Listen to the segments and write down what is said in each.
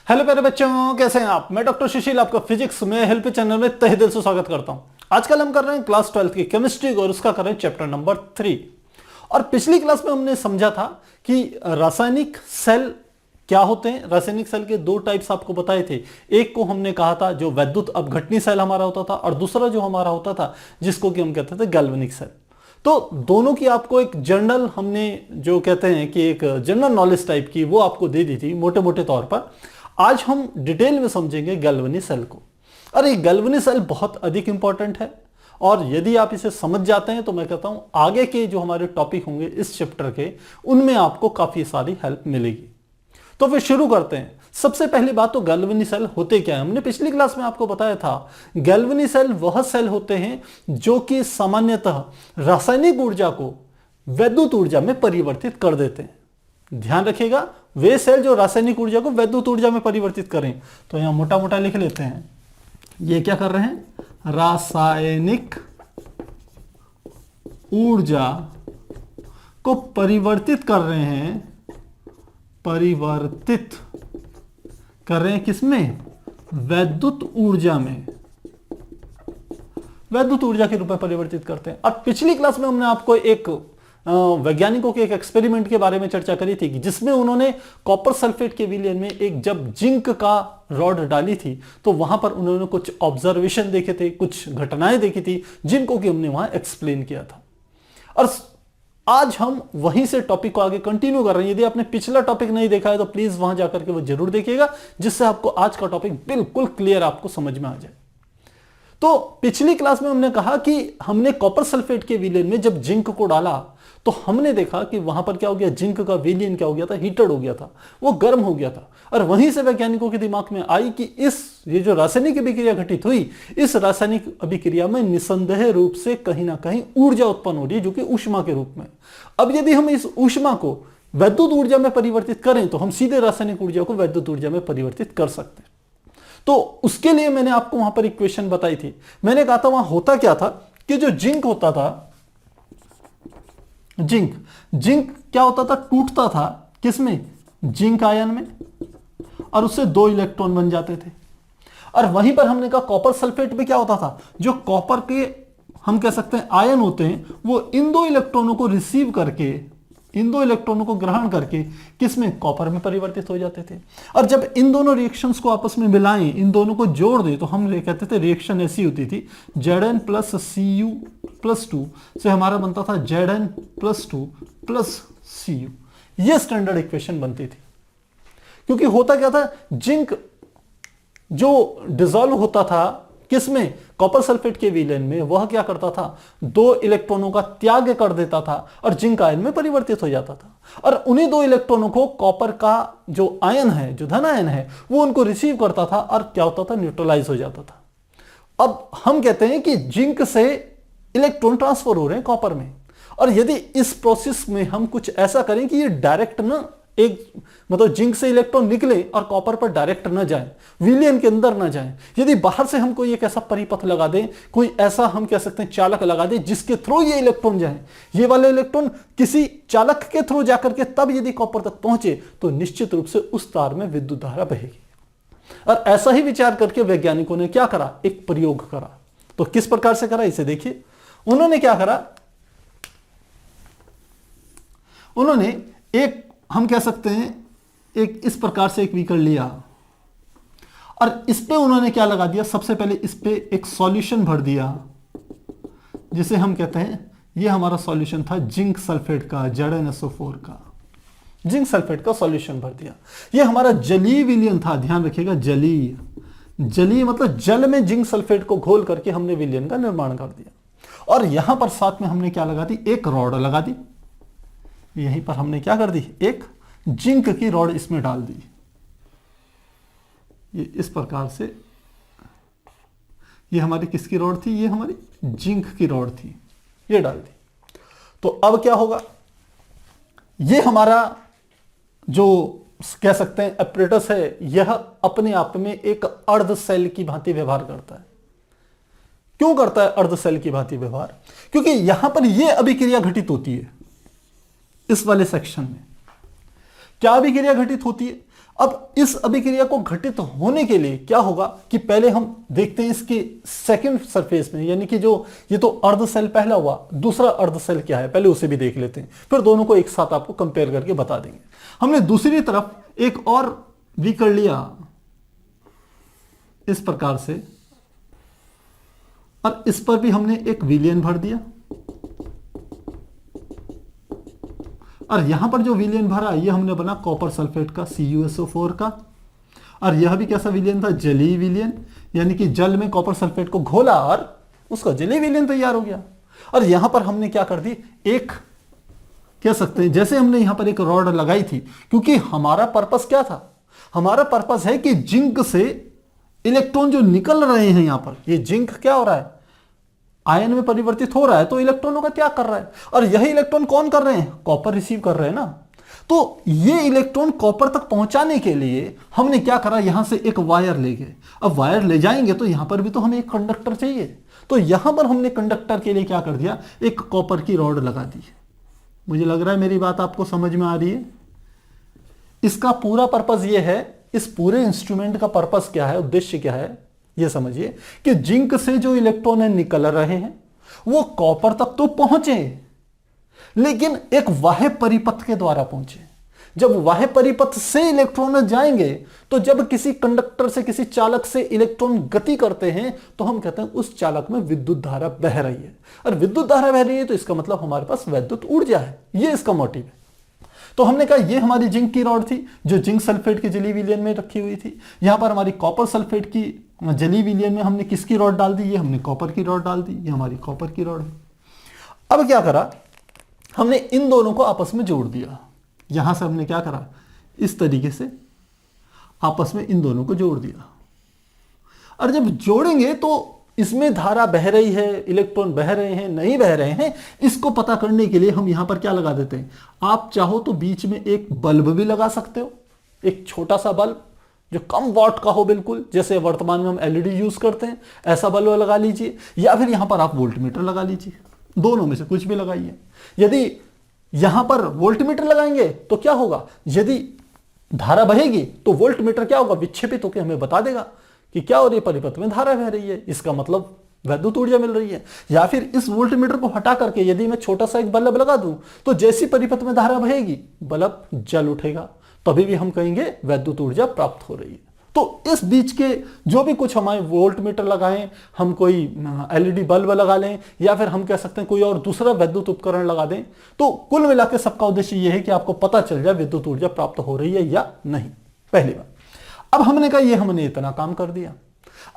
Hello प्यारे बच्चों, कैसे हैं आप। मैं डॉक्टर सुशील आपका फिजिक्स में हेल्प चैनल में तहे दिल से स्वागत करता हूं। आजकल हम कर रहे हैं क्लास 12 की केमिस्ट्री और उसका कर रहे हैं चैप्टर नंबर 3। और पिछली क्लास में हमने समझा था कि रासायनिक सेल क्या होते हैं। रासायनिक सेल के दो टाइप्स आपको बताए थे। एक को हमने कहा था जो वैद्युत अपघटनी सेल हमारा होता था, और दूसरा जो हमारा होता था जिसको कि हम कहते थे गैल्वेनिक सेल। तो दोनों की आपको एक जनरल, हमने जो कहते हैं कि एक जनरल नॉलेज टाइप की, वो आपको दे दी थी मोटे मोटे तौर पर। आज हम डिटेल में समझेंगे गैल्वेनी सेल को। और ये गैल्वेनी सेल बहुत अधिक इंपॉर्टेंट है, और यदि आप इसे समझ जाते हैं तो मैं कहता हूं आगे के जो हमारे टॉपिक होंगे इस चैप्टर के, उनमें आपको काफी सारी हेल्प मिलेगी। तो फिर शुरू करते हैं। सबसे पहली बात तो गैल्वेनी सेल होते क्या है। हमने पिछली क्लास में आपको बताया था गैल्वेनी सेल वह सेल होते हैं जो कि सामान्यतः रासायनिक ऊर्जा को वैद्युत ऊर्जा में परिवर्तित कर देते हैं। ध्यान रखिएगा, वे सेल जो रासायनिक ऊर्जा को वैद्युत ऊर्जा में परिवर्तित करें। तो यहां मोटा मोटा लिख लेते हैं, ये क्या कर रहे हैं, रासायनिक ऊर्जा को परिवर्तित कर रहे हैं। परिवर्तित कर रहे हैं किसमें, वैद्युत ऊर्जा में। वैद्युत ऊर्जा के रूप में परिवर्तित करते हैं। अब पिछली क्लास में हमने आपको एक वैज्ञानिकों के एक एक्सपेरिमेंट के बारे में चर्चा करी थी कि जिसमें उन्होंने कॉपर सल्फेट के विलयन में एक जब जिंक का रॉड डाली थी, तो वहां पर उन्होंने कुछ ऑब्जर्वेशन देखे थे, कुछ घटनाएं देखी थी जिनको कि हमने वहां एक्सप्लेन किया था। और आज हम वहीं से टॉपिक को आगे कंटिन्यू कर रहे हैं। यदि आपने पिछला टॉपिक नहीं देखा है तो प्लीज वहां जाकर के वो जरूर देखिएगा, जिससे आपको आज का टॉपिक बिल्कुल क्लियर आपको समझ में आ जाए। तो पिछली क्लास में हमने कहा कि हमने कॉपर सल्फेट के विलयन में जब जिंक को डाला तो हमने देखा कि वहां पर क्या हो गया, जिंक का विलयन क्या हो गया था, हीटेड हो गया था, वो गर्म हो गया था। और वहीं से वैज्ञानिकों के दिमाग में आई कि ये जो रासायनिक अभिक्रिया घटित हुई, इस रासायनिक अभिक्रिया में निसंदेह रूप से कहीं ना कहीं ऊर्जा उत्पन्न हो रही है, जो कि ऊष्मा के रूप में। अब यदि हम इस ऊष्मा को वैद्युत ऊर्जा में परिवर्तित करें तो हम सीधे रासायनिक ऊर्जा को वैद्युत ऊर्जा में परिवर्तित कर सकते हैं। तो उसके लिए मैंने आपको वहां पर इक्वेशन बताई थी। मैंने कहा था वहां होता क्या था कि जो जिंक होता था, जिंक क्या होता था, टूटता था किसमें, जिंक आयन में, और उससे 2 इलेक्ट्रॉन बन जाते थे। और वहीं पर हमने कहा कॉपर सल्फेट में क्या होता था, जो कॉपर के हम कह सकते हैं आयन होते हैं, वो इन 2 इलेक्ट्रॉनों को रिसीव करके, इन 2 इलेक्ट्रॉनों को ग्रहण करके किसमें, कॉपर में परिवर्तित हो जाते थे। और जब इन दोनों रिएक्शंस को आपस में मिलाएं, इन दोनों को जोड़ दें, तो हम कहते थे रिएक्शन ऐसी होती थी, Zn प्लस Cu+2 से हमारा बनता था Zn+2 प्लस Cu। यह स्टैंडर्ड इक्वेशन बनती थी। क्योंकि होता क्या था, जिंक जो डिसॉल्व होता था किसमें, कॉपर सल्फेट के विलयन में, वह क्या करता था, 2 इलेक्ट्रॉनों का त्याग कर देता था और जिंक आयन में परिवर्तित हो जाता था। और उन्हीं 2 इलेक्ट्रॉनों को कॉपर का जो आयन है, जो धन आयन है, वो उनको रिसीव करता था और क्या होता था, न्यूट्रलाइज हो जाता था। अब हम कहते हैं कि जिंक से इलेक्ट्रॉन ट्रांसफर हो रहे हैं कॉपर में, और यदि इस प्रोसेस में हम कुछ ऐसा करें कि ये डायरेक्ट ना, एक मतलब जिंक से इलेक्ट्रॉन निकले और कॉपर पर डायरेक्ट ना जाए, विलयन के अंदर ना जाए, यदि बाहर से हम कोई एक ऐसा परिपथ लगा दें, कोई ऐसा हम कह सकते हैं चालक लगा दें जिसके थ्रू ये इलेक्ट्रॉन जाए, ये वाले इलेक्ट्रॉन किसी चालक के थ्रू जाकर के तब यदि कॉपर तक पहुंचे, तो निश्चित रूप से उस तार में विद्युत धारा बहेगी। और ऐसा ही विचार करके वैज्ञानिकों ने क्या करा, एक प्रयोग करा। तो किस प्रकार से करा, इसे देखिए। उन्होंने क्या करा, उन्होंने एक, हम कह सकते हैं एक इस प्रकार से एक व्हीकल लिया, और इस पे उन्होंने क्या लगा दिया, सबसे पहले इस पे एक सॉल्यूशन भर दिया, जिसे हम कहते हैं, ये हमारा सॉल्यूशन था जिंक सल्फेट का, ZnSO4 का, जिंक सल्फेट का सॉल्यूशन भर दिया। ये हमारा जलीय विलयन था, ध्यान रखिएगा, जलीय। जलीय मतलब जल में जिंक सल्फेट को घोल करके हमने विलयन का निर्माण कर दिया। और यहां पर साथ में हमने क्या लगा दी, एक रॉड लगा दी। यहीं पर हमने क्या कर दी, एक जिंक की रॉड इसमें डाल दी। ये इस प्रकार से, ये हमारी किसकी रॉड थी, ये हमारी जिंक की रॉड थी, ये डाल दी। तो अब क्या होगा, ये हमारा जो कह सकते हैं एपरेटस है, यह अपने आप में एक अर्ध सेल की भांति व्यवहार करता है। क्यों करता है अर्ध सेल की भांति व्यवहार, क्योंकि यहां पर यह अभिक्रिया घटित होती है। इस वाले सेक्शन में क्या अभिक्रिया घटित होती है, अब इस अभिक्रिया को घटित होने के लिए क्या होगा कि पहले हम देखते हैं इसके सेकंड सरफेस में, यानी कि जो ये तो अर्ध सेल पहला हुआ, दूसरा अर्ध सेल क्या है पहले उसे भी देख लेते हैं, फिर दोनों को एक साथ आपको कंपेयर करके बता देंगे। हमने दूसरी तरफ एक और भी कर लिया इस प्रकार से, और इस पर भी हमने एक विलियन भर दिया, और यहां पर जो विलियन भरा ये हमने बना कॉपर सल्फेट का CuSO4 का, और यह भी कैसा विलियन था, जलीय विलियन, यानी कि जल में कॉपर सल्फेट को घोला और उसका जलीय विलियन तैयार हो गया। और यहां पर हमने क्या कर दी, एक कह सकते हैं जैसे हमने यहां पर एक रॉड लगाई थी, क्योंकि हमारा पर्पस क्या था, हमारा पर्पस है कि जिंक से इलेक्ट्रॉन जो निकल रहे हैं यहां पर, ये जिंक क्या हो रहा है, आयन में परिवर्तित हो रहा है, तो इलेक्ट्रॉनों का त्याग कर रहा है, और यही इलेक्ट्रॉन कौन कर रहे हैं, कॉपर रिसीव कर रहे हैं ना। तो ये इलेक्ट्रॉन कॉपर तक पहुंचाने के लिए हमने क्या करा, यहां से एक वायर ले गए। अब वायर ले जाएंगे तो यहां पर भी तो हमें एक कंडक्टर चाहिए, तो यहां पर हमने कंडक्टर के लिए क्या कर दिया, एक कॉपर की रॉड लगा दी। मुझे लग रहा है मेरी बात आपको समझ में आ रही है। इसका पूरा पर्पस ये है, इस पूरे इंस्ट्रूमेंट का पर्पस क्या है, उद्देश्य क्या है, ये समझिए कि जिंक से जो इलेक्ट्रॉन निकल रहे हैं वो कॉपर तक तो पहुंचे, लेकिन एक बाह्य परिपथ के द्वारा पहुंचे। जब बाह्य परिपथ से इलेक्ट्रॉन जाएंगे तो जब किसी कंडक्टर से, किसी चालक से इलेक्ट्रॉन गति करते हैं तो हम कहते हैं उस चालक में विद्युत धारा बह रही है, और विद्युत धारा बह रही है तो इसका मतलब हमारे पास वैद्युत ऊर्जा है, ये इसका मोटिव है। तो हमने कहा ये हमारी जिंक की रॉड थी जो जिंक सल्फेट के जलीय विलयन में रखी हुई थी। यहां पर हमारी कॉपर सल्फेट की जलीय विलयन में हमने किसकी रॉड डाल दी, ये हमने कॉपर की रॉड डाल दी, ये हमारी कॉपर की रॉड है। अब क्या करा, हमने इन दोनों को आपस में जोड़ दिया। यहां से हमने क्या करा, इस तरीके से आपस में इन दोनों को जोड़ दिया, और जब जोड़ेंगे तो इसमें धारा बह रही है, इलेक्ट्रॉन बह रहे हैं, नहीं बह रहे हैं, इसको पता करने के लिए हम यहां पर क्या लगा देते हैं, आप चाहो तो बीच में एक बल्ब भी लगा सकते हो, एक छोटा सा बल्ब जो कम वॉट का हो, बिल्कुल जैसे वर्तमान में हम LED यूज करते हैं, ऐसा बल्ब लगा लीजिए, या फिर यहां पर आप वोल्टमीटर लगा लीजिए, दोनों में से कुछ भी लगाइए। यदि यहां पर वोल्टमीटर लगाएंगे तो क्या होगा, यदि धारा बहेगी तो वोल्टमीटर क्या होगा, विक्षेपित होकर हमें बता देगा कि क्या हो रही है, परिपथ में धारा बह रही है, इसका मतलब वैद्युत ऊर्जा मिल रही है। या फिर इस वोल्टमीटर को हटा करके यदि मैं छोटा सा एक बल्ब लगा दूं तो जैसी परिपथ में धारा बहेगी बल्ब जल उठेगा, तभी भी हम कहेंगे वैद्युत ऊर्जा प्राप्त हो रही है। तो इस बीच के जो भी कुछ हमारे वोल्टमीटर लगाएं, हम कोई LED बल्ब लगा लें, या फिर हम कह सकते हैं कोई और दूसरा वैद्युत उपकरण लगा दें, तो कुल मिलाकर सबका उद्देश्य यह है कि आपको पता चल जाए विद्युत ऊर्जा प्राप्त हो रही है या नहीं, पहली बात। अब हमने कहा ये हमने इतना काम कर दिया।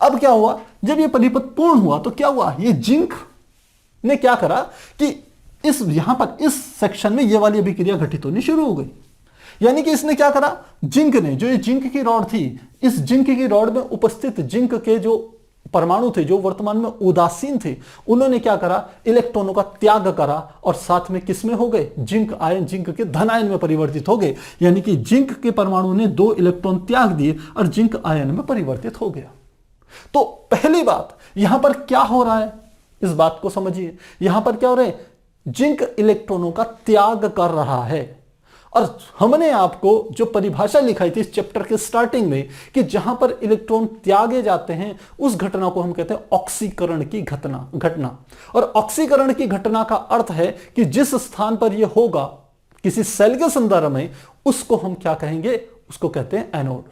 अब क्या हुआ, जब ये परिपथ पूर्ण हुआ तो क्या हुआ, ये जिंक ने क्या करा कि इस यहां पर इस सेक्शन में ये वाली अभिक्रिया घटित होनी शुरू हो गई। यानी कि इसने क्या करा, जिंक ने, जो ये जिंक की रॉड थी, इस जिंक की रॉड में उपस्थित जिंक के जो परमाणु थे जो वर्तमान में उदासीन थे, उन्होंने क्या करा, इलेक्ट्रॉनों का त्याग करा, और साथ में किसमें हो गए, जिंक आयन, जिंक के धन आयन में परिवर्तित हो गए। यानी कि जिंक के परमाणु ने 2 इलेक्ट्रॉन त्याग दिए और जिंक आयन में परिवर्तित हो गया। तो पहली बात यहां पर क्या हो रहा है, इस बात को समझिए। यहां पर क्या हो रहा है, जिंक इलेक्ट्रॉनों का त्याग कर रहा है। और हमने आपको जो परिभाषा लिखाई थी इस चैप्टर के स्टार्टिंग में कि जहां पर इलेक्ट्रॉन त्यागे जाते हैं उस घटना को हम कहते हैं ऑक्सीकरण की घटना। और ऑक्सीकरण की घटना का अर्थ है कि जिस स्थान पर यह होगा किसी सेल के संदर्भ में, उसको हम क्या कहेंगे, उसको कहते हैं एनोड।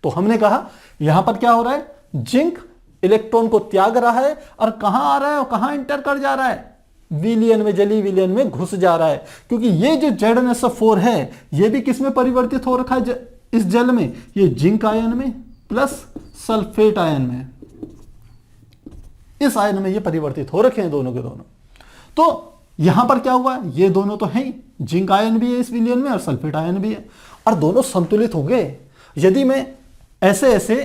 तो हमने कहा यहां पर क्या हो रहा है, जिंक इलेक्ट्रॉन को त्याग रहा है और कहां आ रहा है और कहां इंटर कर जा रहा है, विलियन में, जलीय विलियन में घुस जा रहा है। क्योंकि ये जो ZnSO4 है ये भी किसमें परिवर्तित हो रखा है, इस जल में, ये जिंक आयन में प्लस सल्फेट आयन में, इस आयन में ये परिवर्तित हो रखे हैं दोनों के दोनों। तो यहां पर क्या हुआ, ये दोनों तो है ही, जिंक आयन भी है इस विलियन में और सल्फेट आयन भी है, और दोनों संतुलित हो गए। यदि मैं ऐसे ऐसे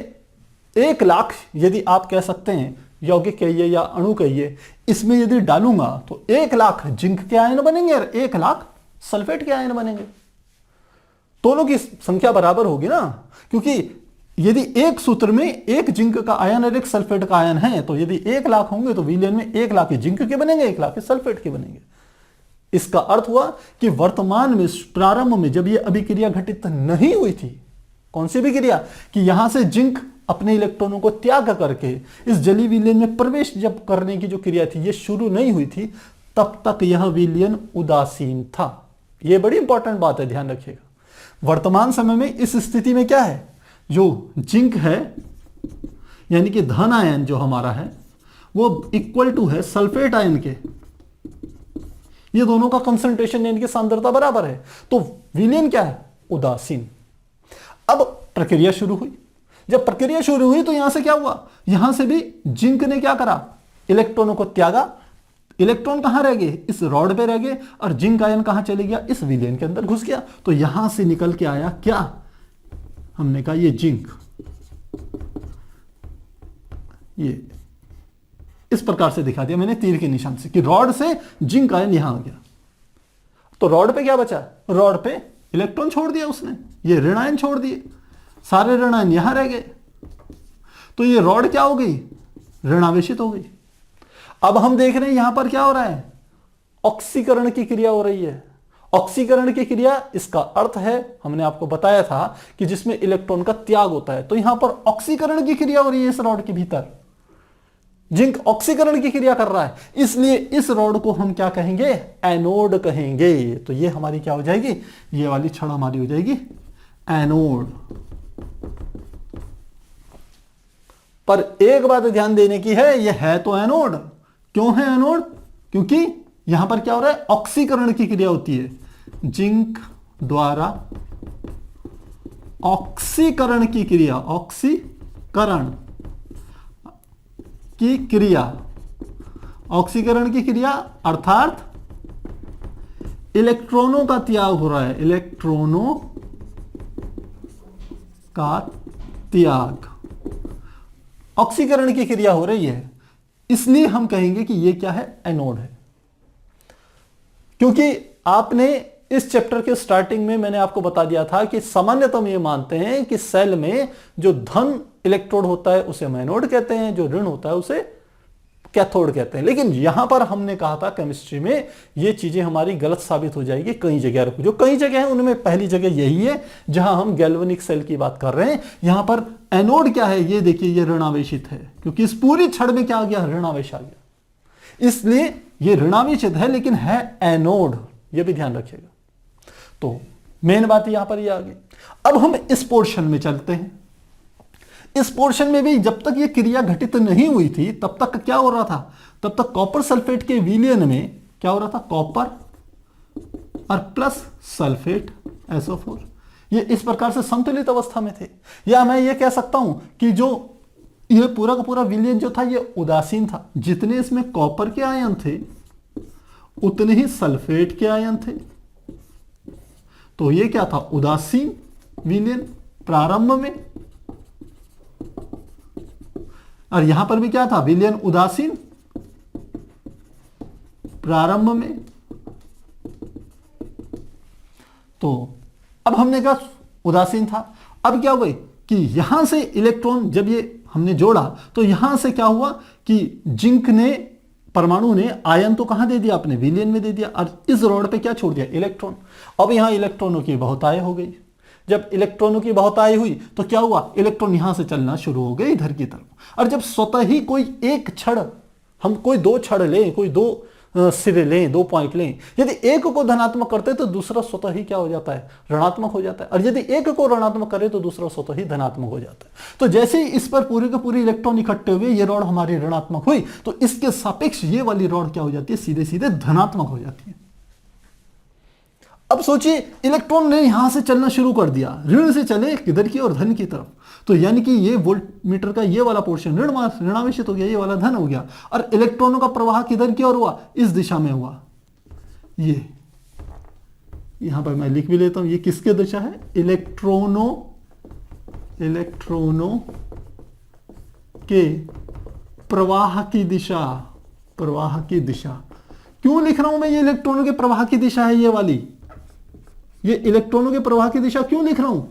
1 लाख, यदि आप कह सकते हैं यौगिक कहिए या अणु कहिए, इसमें यदि डालूंगा तो 1 लाख जिंक के आयन बनेंगे और 1 लाख सल्फेट के आयन बनेंगे। दोनों की संख्या बराबर होगी ना, क्योंकि यदि एक सूत्र में 1 जिंक का आयन और 1 सल्फेट का आयन है, तो यदि 1 लाख होंगे तो विलियन में 1 लाख जिंक के बनेंगे, 1 लाख सल्फेट के बनेंगे। इसका अर्थ हुआ कि वर्तमान में, प्रारंभ में जब यह अभिक्रिया घटित नहीं हुई थी, कौन सी भी क्रिया, कि यहां से जिंक अपने इलेक्ट्रॉनों को त्याग करके इस जली विलयन में प्रवेश जब करने की जो क्रिया थी ये शुरू नहीं हुई थी, तब तक यह विलयन उदासीन था। यह बड़ी इंपॉर्टेंट बात है, ध्यान रखिएगा। वर्तमान समय में इस स्थिति में क्या है, जो जिंक है यानी कि धन आयन जो हमारा है वो इक्वल टू है सल्फेट आयन के, ये दोनों का कंसंट्रेशन यानी कि सांद्रता बराबर है, तो विलयन क्या है, उदासीन। अब प्रक्रिया शुरू हुई, जब प्रक्रिया शुरू हुई तो यहां से क्या हुआ, यहां से भी जिंक ने क्या करा, इलेक्ट्रॉनों को त्यागा। इलेक्ट्रॉन कहां रह गए, इस रॉड पे रह गए, और जिंक आयन कहां चले गया, इस विलयन के अंदर घुस गया। तो यहां से निकल के आया क्या, हमने कहा ये जिंक, ये इस प्रकार से दिखा दिया मैंने तीर के निशान से कि रॉड से जिंक आयन यहां आ गया। तो रॉड पे क्या बचा, रॉड पे इलेक्ट्रॉन छोड़ दिया उसने, ये ऋण आयन छोड़ दिए, सारे ऋण आयन यहां रह गए, तो ये रॉड क्या हो गई, ऋणावेशित हो गई। अब हम देख रहे हैं यहां पर क्या हो रहा है, ऑक्सीकरण की क्रिया हो रही है। ऑक्सीकरण की क्रिया, इसका अर्थ है हमने आपको बताया था कि जिसमें इलेक्ट्रॉन का त्याग होता है, तो यहां पर ऑक्सीकरण की क्रिया हो रही है इस रॉड के भीतर, जिंक ऑक्सीकरण की क्रिया कर रहा है, इसलिए इस रॉड को हम क्या कहेंगे, एनोड कहेंगे। तो ये हमारी क्या हो जाएगी, ये वाली छड़ हमारी हो जाएगी एनोड। पर एक बात ध्यान देने की है, ये है तो एनोड। क्यों है एनोड, क्योंकि यहां पर क्या हो रहा है, ऑक्सीकरण की क्रिया होती है, जिंक द्वारा ऑक्सीकरण की क्रिया, ऑक्सीकरण की क्रिया, ऑक्सीकरण की क्रिया अर्थात इलेक्ट्रॉनों का त्याग हो रहा है, इलेक्ट्रॉनों का त्याग, ऑक्सीकरण की क्रिया हो रही है, इसलिए हम कहेंगे कि यह क्या है, एनोड है। क्योंकि आपने इस चैप्टर के स्टार्टिंग में मैंने आपको बता दिया था कि सामान्यतः हम ये मानते हैं कि सेल में जो धन इलेक्ट्रोड होता है उसे हम एनोड कहते हैं, जो ऋण होता है उसे कैथोड कहते हैं। लेकिन यहां पर हमने कहा था केमिस्ट्री में ये चीजें हमारी गलत साबित हो जाएगी कई जगह। जो कई जगह है उनमें पहली जगह यही है जहां हम गैल्वेनिक सेल की बात कर रहे हैं। यहां पर एनोड क्या है, ये देखिए, ये ऋणावेशित है, क्योंकि इस पूरी छड़ में क्या आ गया, ऋणावेश आ गया, इसलिए ये ऋणावेशित है, लेकिन है एनोड, ये भी ध्यान रखिएगा। तो मेन बात यहां पर ये आ गई। अब हम इस पोर्शन में चलते हैं। इस पोर्शन में भी जब तक ये क्रिया घटित नहीं हुई थी तब तक क्या हो रहा था, तब तक कॉपर सल्फेट के विलयन में क्या हो रहा था, कॉपर और प्लस सल्फेट SO4, ये इस प्रकार से संतुलित अवस्था में थे। या मैं ये कह सकता हूं कि जो ये पूरा का पूरा विलयन जो था ये उदासीन था, जितने इसमें कॉपर के आयन थे उतने ही सल्फेट के आयन थे। तो ये क्या था, उदासीन विलयन प्रारंभ में, और यहां पर भी क्या था, विलयन उदासीन प्रारंभ में। तो अब हमने कहा उदासीन था। अब क्या हुआ कि यहां से इलेक्ट्रॉन जब ये हमने जोड़ा तो यहां से क्या हुआ कि जिंक ने, परमाणु ने आयन तो कहां दे दिया, अपने विलयन में दे दिया, और इस रॉड पे क्या छोड़ दिया, इलेक्ट्रॉन। अब यहां इलेक्ट्रॉनों की बहुतायत हो गई। जब इलेक्ट्रॉनों की बहुतायत हुई तो क्या हुआ, इलेक्ट्रॉन यहां से चलना शुरू हो गए इधर की तरफ। और जब स्वतः ही कोई एक छड़, हम कोई दो छड़ लें, कोई दो सिरे लें, 2 पॉइंट लें, यदि एक को धनात्मक करते तो दूसरा स्वतः ही क्या हो जाता है, ऋणात्मक हो जाता है, और यदि एक को ऋणात्मक करे तो दूसरा स्वतः ही धनात्मक हो जाता है। तो जैसे ही इस पर पूरे के पूरे इलेक्ट्रॉन इकट्ठे हुए, ये रॉड हमारी ऋणात्मक हुई, तो इसके सापेक्ष ये वाली रॉड क्या हो जाती है, सीधे सीधे धनात्मक हो जाती है। अब सोचिए इलेक्ट्रॉन ने यहां से चलना शुरू कर दिया, ऋण से चले किधर की और धन की तरफ, तो यानी कि ये वोल्टमीटर का ये वाला पोर्शन ऋणावेशित हो गया, ये वाला धन हो गया, और इलेक्ट्रॉनों का प्रवाह किधर की ओर हुआ, इस दिशा में हुआ। ये यहां पर मैं लिख भी लेता हूं, ये किसके दिशा है, इलेक्ट्रॉनों के प्रवाह की दिशा, प्रवाह की दिशा। क्यों लिख रहा हूं मैं ये इलेक्ट्रॉनों के प्रवाह की दिशा है, ये वाली, ये इलेक्ट्रॉनों के प्रवाह की दिशा क्यों लिख रहा हूं,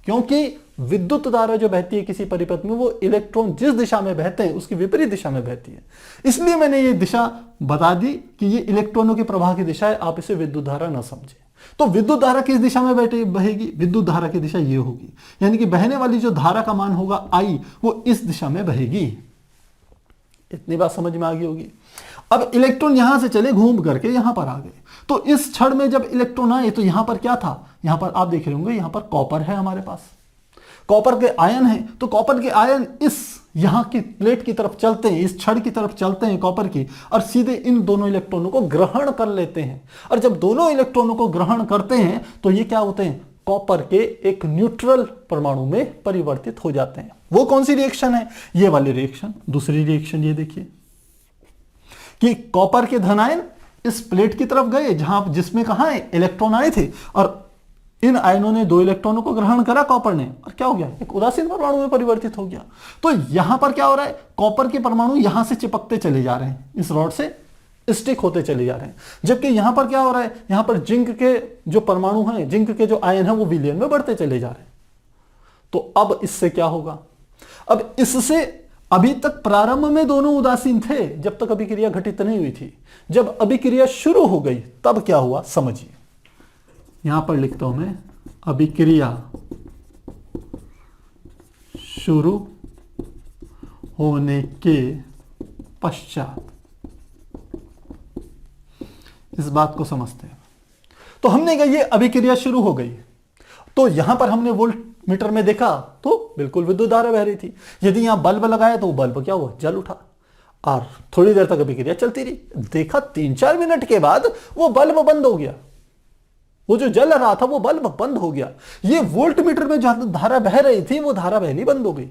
क्योंकि विद्युत धारा जो बहती है किसी परिपथ में, वो इलेक्ट्रॉन जिस दिशा में बहते हैं उसकी विपरीत दिशा में बहती है। इसलिए मैंने ये दिशा बता दी कि ये इलेक्ट्रॉनों के प्रवाह की दिशा है, आप इसे विद्युत धारा न समझें। तो विद्युत धारा किस दिशा में बहेगी? विद्युत धारा की दिशा ये होगी, यानी कि बहने वाली जो धारा का मान होगा I, वो इस दिशा में बहेगी। इतनी बात समझ में आ गई होगी। अब इलेक्ट्रॉन यहां से चले घूम करके यहां पर आ गए, तो इस क्षण में जब इलेक्ट्रॉन आए तो यहां पर क्या था? यहां पर आप देख रहे होंगे, यहां पर कॉपर है, हमारे पास कॉपर के आयन है। तो कॉपर के आयन इस यहां की प्लेट की तरफ चलते हैं, इस छड़ की तरफ चलते हैं कॉपर की, और सीधे इन दोनों इलेक्ट्रॉनों को ग्रहण कर लेते हैं। और जब दोनों इलेक्ट्रॉनों को ग्रहण करते हैं तो ये क्या होते हैं? कॉपर के एक न्यूट्रल परमाणु में परिवर्तित हो जाते हैं। वो कौन सी रिएक्शन है? ये वाली रिएक्शन। दूसरी रिएक्शन ये देखिए कि कॉपर के धन आयन इस प्लेट की तरफ गए जहां जिसमें कहां इलेक्ट्रॉन आए थे, और इन आयनों ने 2 इलेक्ट्रॉनों को ग्रहण करा कॉपर ने, और क्या हो गया? एक उदासीन परमाणु में परिवर्तित हो गया। तो यहां पर क्या हो रहा है? कॉपर के परमाणु यहां से चिपकते चले जा रहे हैं, इस रॉड से स्टिक होते चले जा रहे हैं, जबकि यहां पर क्या हो रहा है? यहां पर जिंक के जो परमाणु हैं, जिंक के जो आयन हैं, वो विलयन में बढ़ते चले जा रहे हैं। तो अब इससे क्या होगा? अब इससे अभी तक प्रारंभ में दोनों उदासीन थे जब तक अभिक्रिया घटित नहीं हुई थी। जब अभिक्रिया शुरू हो गई तब क्या हुआ समझिए। यहां पर लिखता हूं मैं, अभिक्रिया शुरू होने के पश्चात। इस बात को समझते हैं। तो हमने कहा ये अभिक्रिया शुरू हो गई, तो यहां पर हमने वोल्ट मीटर में देखा तो बिल्कुल विद्युत धारा बह रही थी। यदि यहां बल्ब लगाया तो बल्ब क्या हुआ? जल उठा, और थोड़ी देर तक अभिक्रिया चलती रही। देखा 3-4 मिनट के बाद वो बल्ब बंद हो गया, वो जो जल रहा था वो बल्ब बंद हो गया। ये वोल्ट मीटर में जहां धारा बह रही थी वो धारा बहनी बंद हो गई।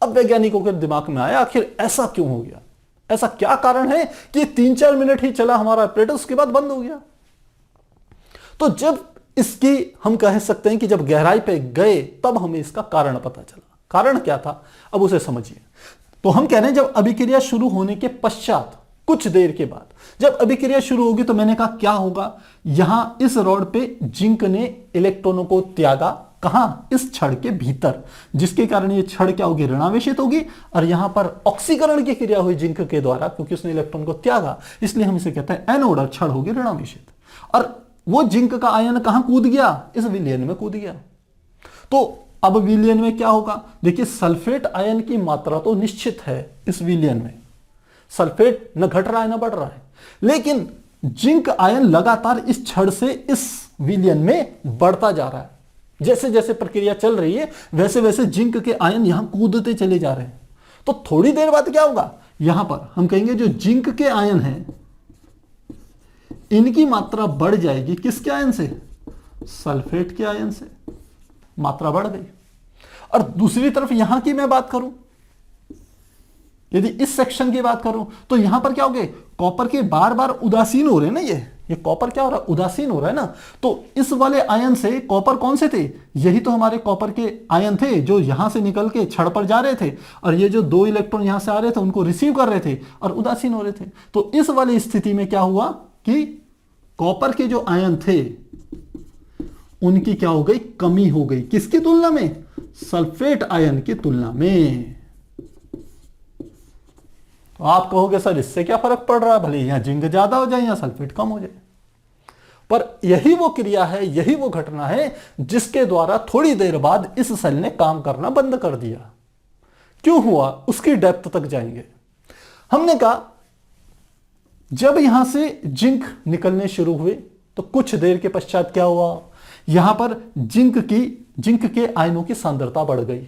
अब वैज्ञानिकों के दिमाग में आया आखिर ऐसा क्यों हो गया? ऐसा क्या कारण है कि 3-4 मिनट ही चला हमारा ऑपरेटर, उसके बाद बंद हो गया? तो जब इसकी हम कह सकते हैं कि जब गहराई पे गए तब हमें इसका कारण पता चला। कारण क्या था अब उसे समझिए। तो हम कह रहे हैं जब अभिक्रिया शुरू होने के पश्चात कुछ देर के बाद जब अभिक्रिया शुरू होगी तो मैंने कहा क्या होगा? यहां इस रॉड पे जिंक ने इलेक्ट्रॉनों को त्यागा, कहां? इस छड़ के भीतर, जिसके कारण ये छड़ क्या होगी? ऋणावेशित होगी, और यहां पर ऑक्सीकरण की क्रिया हुई जिंक के द्वारा, क्योंकि उसने इलेक्ट्रॉन को त्यागा, इसलिए हम इसे कहते हैं एनोड, और छड़ होगी ऋणावेशित। और वो जिंक का आयन कहां कूद गया? इस विलयन में कूद गया। तो अब विलयन में क्या होगा? देखिए सल्फेट आयन की मात्रा तो निश्चित है इस विलयन में, सल्फेट न घट रहा है न बढ़ रहा है, लेकिन जिंक आयन लगातार इस छड़ से इस विलयन में बढ़ता जा रहा है। जैसे जैसे प्रक्रिया चल रही है वैसे वैसे जिंक के आयन यहां कूदते चले जा रहे हैं। तो थोड़ी देर बाद क्या होगा? यहां पर हम कहेंगे जो जिंक के आयन हैं इनकी मात्रा बढ़ जाएगी। किसके आयन से? सल्फेट के आयन से मात्रा बढ़ गई। और दूसरी तरफ यहां की मैं बात करूं, यदि इस सेक्शन की बात करूं तो यहां पर क्या हो गए? कॉपर के बार बार उदासीन हो रहे हैं ना, ये कॉपर क्या हो रहा है? उदासीन हो रहा है ना। तो इस वाले आयन से कॉपर कौन से थे? यही तो हमारे कॉपर के आयन थे जो यहां से निकल के छड़ पर जा रहे थे, और ये जो 2 इलेक्ट्रॉन यहां से आ रहे थे उनको रिसीव कर रहे थे और उदासीन हो रहे थे। तो इस वाली स्थिति में क्या हुआ कि कॉपर के जो आयन थे उनकी क्या हो गई? कमी हो गई। किसकी तुलना में? सल्फेट आयन की तुलना में। तो आप कहोगे सर इससे क्या फर्क पड़ रहा है? भले यहां जिंक ज्यादा हो जाए या सल्फेट कम हो जाए, पर यही वो क्रिया है, यही वो घटना है जिसके द्वारा थोड़ी देर बाद इस सेल ने काम करना बंद कर दिया। क्यों हुआ उसकी डेप्थ तक जाएंगे। हमने कहा जब यहां से जिंक निकलने शुरू हुए तो कुछ देर के पश्चात क्या हुआ? यहां पर जिंक के आयनों की सांद्रता बढ़ गई।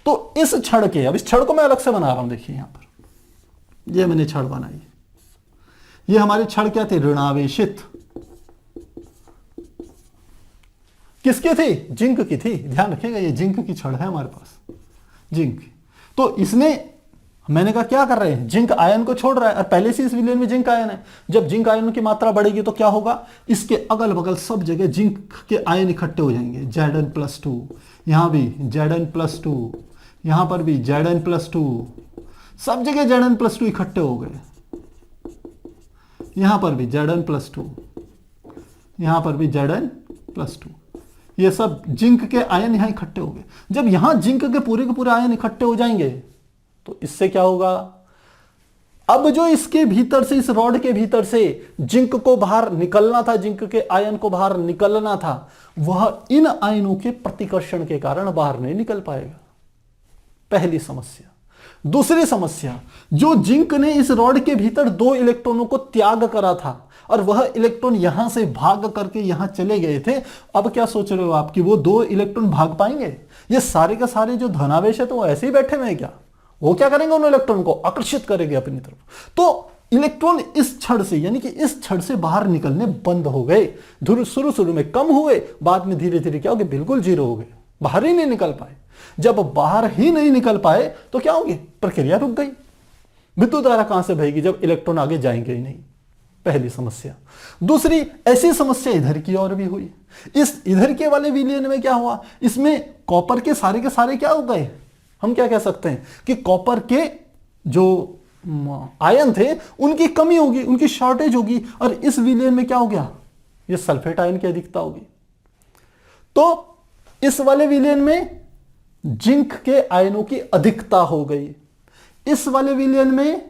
तो इस छड़ के, अब इस छड़ को मैं अलग से बना रहा हूं, देखिए यहां पर ये मैंने छड़ बनाई। ये हमारे छड़ क्या थे? ऋणावेशित। किसके थे? जिंक की थी। ध्यान रखिएगा ये जिंक की छड़ है हमारे पास, जिंक। तो इसने, मैंने कहा क्या कर रहे हैं? जिंक आयन को छोड़ रहा है, और पहले से इस विलयन में जिंक आयन है। जब जिंक आयन की मात्रा बढ़ेगी तो क्या होगा? इसके अगल बगल सब जगह जिंक के आयन इकट्ठे हो जाएंगे। Zn+2, यहां भी Zn+2, यहां पर भी Zn+2, सब जगह Zn+2 इकट्ठे हो गए। यहां पर भी Zn+2, यहां पर भी Zn+2, ये सब जिंक के आयन यहां इकट्ठे हो गए। जब यहां जिंक के पूरे आयन इकट्ठे हो जाएंगे तो इससे क्या होगा? अब जो इसके भीतर से, इस रॉड के भीतर से जिंक को बाहर निकलना था, जिंक के आयन को बाहर निकलना था, वह इन आयनों के प्रतिकर्षण के कारण बाहर नहीं निकल पाएगा। पहली समस्या। दूसरी समस्या, जो जिंक ने इस रॉड के भीतर 2 इलेक्ट्रॉनों को त्याग करा था और वह इलेक्ट्रॉन यहां से भाग करके यहां चले गए थे, अब क्या सोच रहे हो आप कि वो 2 इलेक्ट्रॉन भाग पाएंगे? ये सारे के सारे जो धनावेश है तो वो ऐसे ही बैठे हुए हैं क्या? वो क्या करेंगे? उन इलेक्ट्रॉन को आकर्षित करेंगे अपनी तरफ। तो इलेक्ट्रॉन इस छड़ से, यानी कि इस छड़ से बाहर निकलने बंद हो गए। शुरू में कम हुए, बाद में धीरे धीरे क्या हो गए? बिल्कुल जीरो हो गए, बाहर ही नहीं निकल पाए। जब बाहर ही नहीं निकल पाए तो क्या होगी? प्रक्रिया रुक गई। विद्युत धारा कहां से बहेगी जब इलेक्ट्रॉन आगे जाएंगे ही नहीं? पहली समस्या। दूसरी ऐसी समस्या इधर की ओर भी हुई। इस इधर के वाले विलयन में क्या हुआ? इसमें कॉपर के सारे क्या हो गए? हम क्या कह सकते हैं कि कॉपर के जो आयन थे उनकी कमी होगी, उनकी शॉर्टेज होगी, और इस विलयन में क्या हो गया? ये सल्फेट आयन की अधिकता होगी। तो इस वाले विलयन में जिंक के आयनों की अधिकता हो गई, इस वाले विलयन में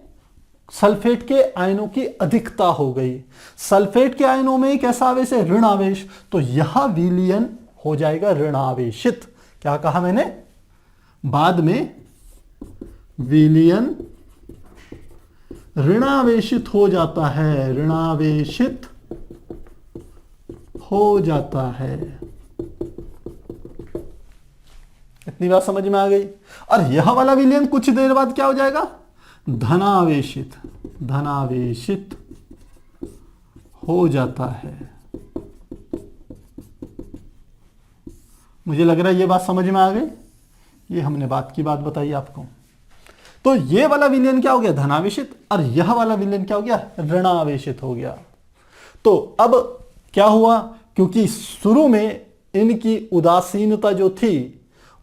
सल्फेट के आयनों की अधिकता हो गई। सल्फेट के आयनों में कैसा आवेश है? ऋण आवेश। तो यह विलयन हो जाएगा ऋणावेशित। क्या कहा मैंने? बाद में विलयन ऋणावेशित हो जाता है, ऋणावेशित हो जाता है। इतनी बात समझ में आ गई। और यह वाला विलयन कुछ देर बाद क्या हो जाएगा? धनावेशित, धनावेशित हो जाता है। मुझे लग रहा है ये बात समझ में आ गई। ये हमने बात की बात बताई आपको। तो ये वाला विलयन क्या हो गया? धनावेशित, और यह वाला विलयन क्या हो गया? ऋणावेशित हो गया। तो अब क्या हुआ? क्योंकि शुरू में इनकी उदासीनता जो थी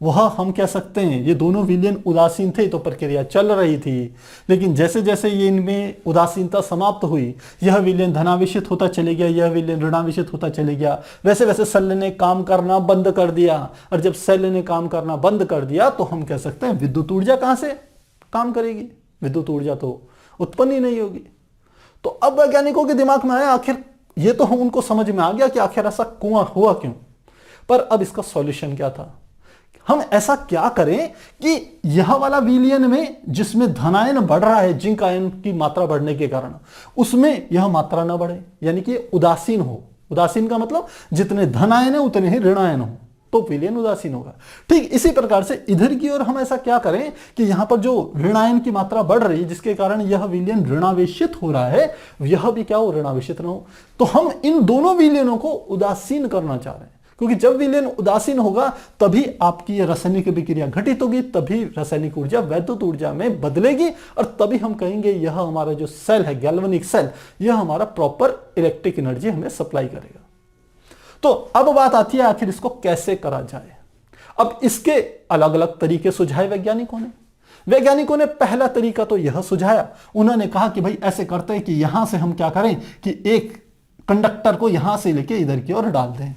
वह हम कह सकते हैं ये दोनों विलयन उदासीन थे, तो प्रक्रिया चल रही थी। लेकिन जैसे जैसे ये इनमें उदासीनता समाप्त हुई, यह विलयन धनावेशित होता चले गया, यह विलयन ऋणावेशित होता चले गया। वैसे वैसे सेल ने काम करना बंद कर दिया, और जब सेल ने काम करना बंद कर दिया तो हम कह सकते हैं विद्युत ऊर्जा कहां से काम करेगी? विद्युत ऊर्जा तो उत्पन्न ही नहीं होगी। तो अब वैज्ञानिकों के दिमाग में आया, आखिर ये तो हम उनको समझ में आ गया कि आखिर ऐसा कुआं हुआ क्यों, पर अब इसका सॉल्यूशन क्या था? हम ऐसा क्या करें कि यह वाला विलयन में जिसमें धनायन बढ़ रहा है, जिंक आयन की मात्रा बढ़ने के कारण, उसमें यह मात्रा ना बढ़े, यानी कि उदासीन हो। उदासीन का मतलब जितने धनायन है उतने ही ऋणायन हो, तो विलयन उदासीन होगा। ठीक इसी प्रकार से इधर की ओर हम ऐसा क्या करें कि यहां पर जो ऋणायन की मात्रा बढ़ रही है, जिसके कारण यह विलयन ऋणावेशित हो रहा है, यह भी क्या हो? ऋणावेशित ना हो। तो हम इन दोनों विलयनों को उदासीन करना चाह रहे हैं, क्योंकि जब विलयन उदासीन होगा तभी आपकी ये रासायनिक विक्रिया घटित होगी, तभी रासायनिक ऊर्जा वैद्युत ऊर्जा में बदलेगी, और तभी हम कहेंगे यह हमारा जो सेल है, गैल्वेनिक सेल, यह हमारा प्रॉपर इलेक्ट्रिक एनर्जी हमें सप्लाई करेगा। तो अब बात आती है आखिर इसको कैसे करा जाए। अब इसके अलग अलग तरीके सुझाए वैज्ञानिकों ने पहला तरीका तो यह सुझाया, उन्होंने कहा कि भाई ऐसे करते हैं कि यहां से हम क्या करें कि एक कंडक्टर को यहां से लेके इधर की ओर डाल दें,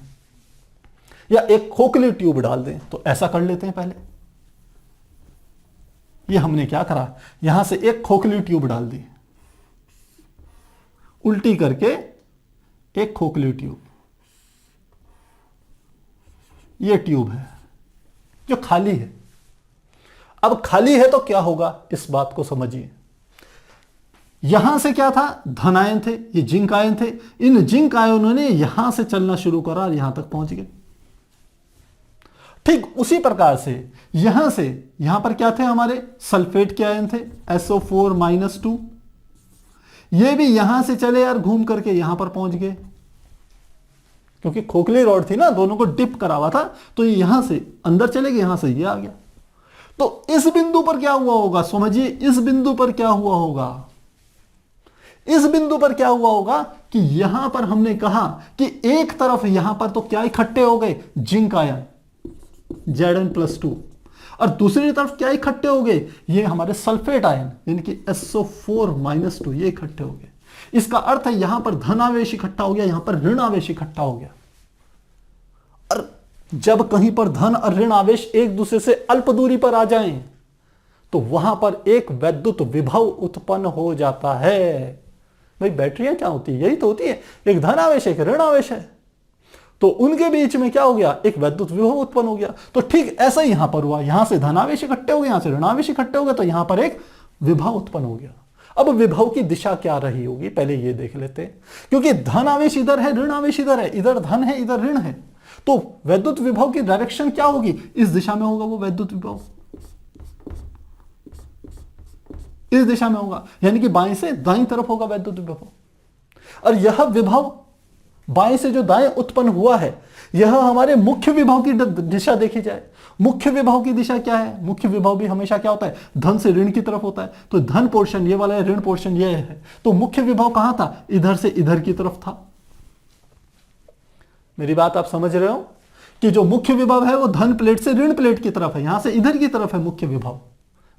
या एक खोखली ट्यूब डाल दें। तो ऐसा कर लेते हैं। पहले ये हमने क्या करा, यहां से एक खोखली ट्यूब डाल दी, उल्टी करके एक खोखली ट्यूब। ये ट्यूब है जो खाली है। अब खाली है तो क्या होगा, इस बात को समझिए। यहां से क्या था? धनायन थे, ये जिंक आयन थे। इन जिंक आयनों ने यहां से चलना शुरू करा और यहां तक पहुंच गए। ठीक उसी प्रकार से यहां पर क्या थे? हमारे सल्फेट के आयन थे, SO4-2। ये भी यहां से चले यार, घूम करके यहां पर पहुंच गए, क्योंकि खोखली रॉड थी ना, दोनों को डिप करा हुआ था, तो ये यहां से अंदर चले गए, यहां से ये आ गया। तो इस बिंदु पर क्या हुआ होगा? समझिए, इस बिंदु पर क्या हुआ होगा? इस बिंदु पर क्या हुआ होगा कि यहां पर हमने कहा कि एक तरफ यहां पर तो क्या इकट्ठे हो गए? जिंक आयन Zn+2, और दूसरी तरफ क्या इकट्ठे हो गए? ये हमारे सल्फेट आयन यानी कि SO4-2, ये इकट्ठे हो गए। इसका अर्थ है यहां पर धनावेश इकट्ठा हो गया, यहां पर ऋण आवेश इकट्ठा हो गया। और जब कहीं पर धन और ऋण आवेश एक दूसरे से अल्प दूरी पर आ जाएं, तो वहां पर एक वैद्युत विभव उत्पन्न हो जाता है। भाई बैटरियां क्या होती है? यही तो होती है, एक धनावेश एक ऋणावेश है, तो उनके बीच में क्या हो गया? एक वैद्युत विभव उत्पन्न हो गया। तो ठीक ऐसा ही यहां पर हुआ, यहां से धनावेश इकट्ठे हो गए, यहां से ऋणावेश इकट्ठे हो गए, तो यहां पर एक विभव उत्पन्न हो गया। अब विभव की दिशा क्या रही होगी पहले ये देख लेते हैं, क्योंकि धन आवेश इधर है, ऋण आवेश इधर है, इधर धन है इधर ऋण है, तो वैद्युत विभव की डायरेक्शन क्या होगी? इस दिशा में होगा वो वैद्युत विभव, इस दिशा में होगा, यानी कि बाएं से दाईं तरफ होगा वैद्युत विभव। और यह विभव बाएं से जो दाएं उत्पन्न हुआ है, यह हमारे मुख्य विभव की दिशा देखी जाए। मुख्य विभव की दिशा क्या है? मुख्य विभव भी हमेशा क्या होता है? धन से ऋण की तरफ होता है, तो धन पोर्शन ये वाला है, ऋण पोर्शन ये है, तो मुख्य विभव कहां था? इधर से इधर की तरफ था। मेरी बात आप समझ रहे हो कि जो मुख्य विभव है वो धन प्लेट से ऋण प्लेट की तरफ है, यहां से इधर की तरफ है मुख्य विभव।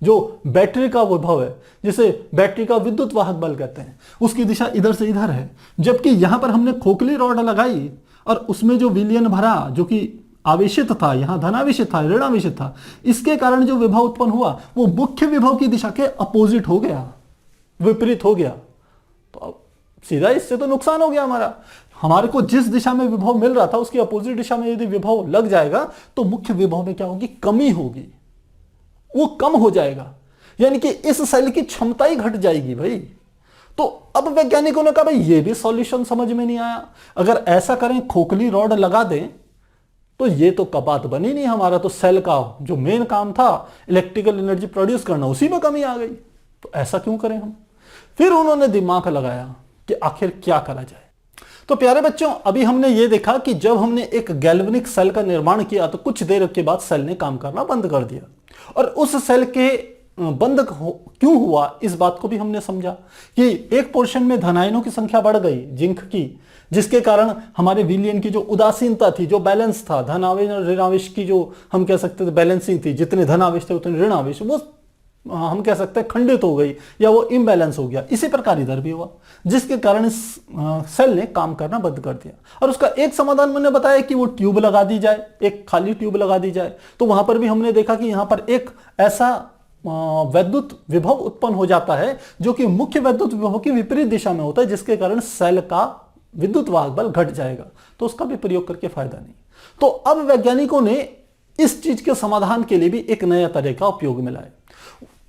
जो बैटरी का विभव है, जिसे बैटरी का विद्युत वाहक बल कहते हैं, उसकी दिशा इधर से इधर है। जबकि यहां पर हमने खोखली रॉड लगाई और उसमें जो विलयन भरा, जो कि आवेशित था, यहां धनावेशित था, ऋणावेशित था, इसके कारण जो विभव उत्पन्न हुआ वो मुख्य विभव की दिशा के अपोजिट हो गया, विपरीत हो गया। तो अब सीधा इससे तो नुकसान हो गया हमारा। हमारे को जिस दिशा में विभव मिल रहा था उसकी अपोजिट दिशा में यदि विभव लग जाएगा तो मुख्य विभव में क्या होगी? कमी होगी, वो कम हो जाएगा, यानी कि इस सेल की क्षमता ही घट जाएगी भाई। तो अब वैज्ञानिकों ने कहा भाई ये भी सॉल्यूशन समझ में नहीं आया। अगर ऐसा करें, खोखली रॉड लगा दें, तो ये तो बात बनी नहीं। हमारा तो सेल का जो मेन काम था इलेक्ट्रिकल एनर्जी प्रोड्यूस करना, उसी में कमी आ गई। तो ऐसा क्यों करें हम? फिर उन्होंने दिमाग लगाया कि आखिर क्या करा जाए। तो प्यारे बच्चों, अभी हमने ये देखा कि जब हमने एक गैल्वेनिक सेल का निर्माण किया तो कुछ देर के बाद सेल ने काम करना बंद कर दिया, और उस सेल के बंद क्यों हुआ इस बात को भी हमने समझा कि एक पोर्शन में धनायनों की संख्या बढ़ गई जिंक की, जिसके कारण हमारे विलयन की जो उदासीनता थी, जो बैलेंस था, धनावेश और ऋणावेश की जो हम कह सकते थे बैलेंसिंग थी, जितने धनावेश थे उतने ऋणावेश, वो हम कह सकते हैं खंडित हो गई या वो इम्बैलेंस हो गया। इसी प्रकार इधर भी हुआ, जिसके कारण इस सेल ने काम करना बंद कर दिया। और उसका एक समाधान मैंने बताया कि वो ट्यूब लगा दी जाए, एक खाली ट्यूब लगा दी जाए। तो वहां पर भी हमने देखा कि यहां पर एक ऐसा वैद्युत विभव उत्पन्न हो जाता है जो कि मुख्य वैद्युत विभव की विपरीत दिशा में होता है, जिसके कारण सेल का विद्युत वाहक बल घट जाएगा। तो उसका भी प्रयोग करके फायदा नहीं। तो अब वैज्ञानिकों ने इस चीज के समाधान के लिए भी एक नया तरीका उपयोग में लाया।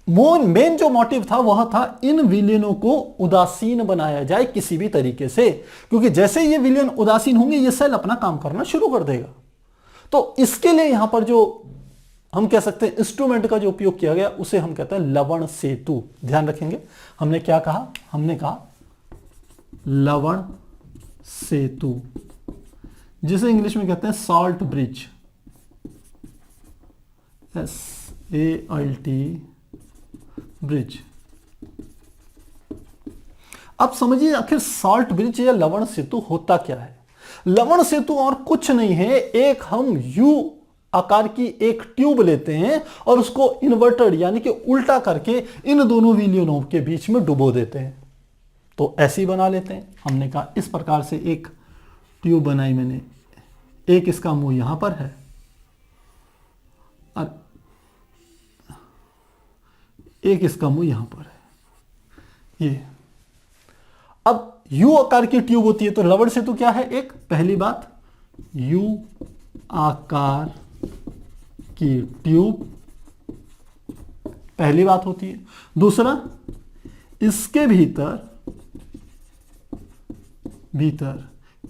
मेन जो मोटिव था वह था इन विलयनों को उदासीन बनाया जाए किसी भी तरीके से, क्योंकि जैसे ये विलयन उदासीन होंगे ये सेल अपना काम करना शुरू कर देगा। तो इसके लिए यहां पर जो हम कह सकते हैं इंस्ट्रूमेंट का जो उपयोग किया गया उसे हम कहते हैं लवण सेतु। ध्यान रखेंगे, हमने क्या कहा? हमने कहा लवण सेतु, जिसे इंग्लिश में कहते हैं सॉल्ट ब्रिज, SALT ब्रिज। अब समझिए आखिर सॉल्ट ब्रिज या लवण सेतु होता क्या है? लवण सेतु और कुछ नहीं है, एक हम यू आकार की एक ट्यूब लेते हैं और उसको इन्वर्टेड यानी कि उल्टा करके इन दोनों विलयनों के बीच में डुबो देते हैं। तो ऐसे ही बना लेते हैं। हमने कहा इस प्रकार से एक ट्यूब बनाई मैंने, एक इसका मुंह यहां पर है और एक इसका मुंह यहां पर है। ये अब यू आकार की ट्यूब होती है, तो लवण सेतु क्या है? एक पहली बात, यू आकार की ट्यूब पहली बात होती है। दूसरा, इसके भीतर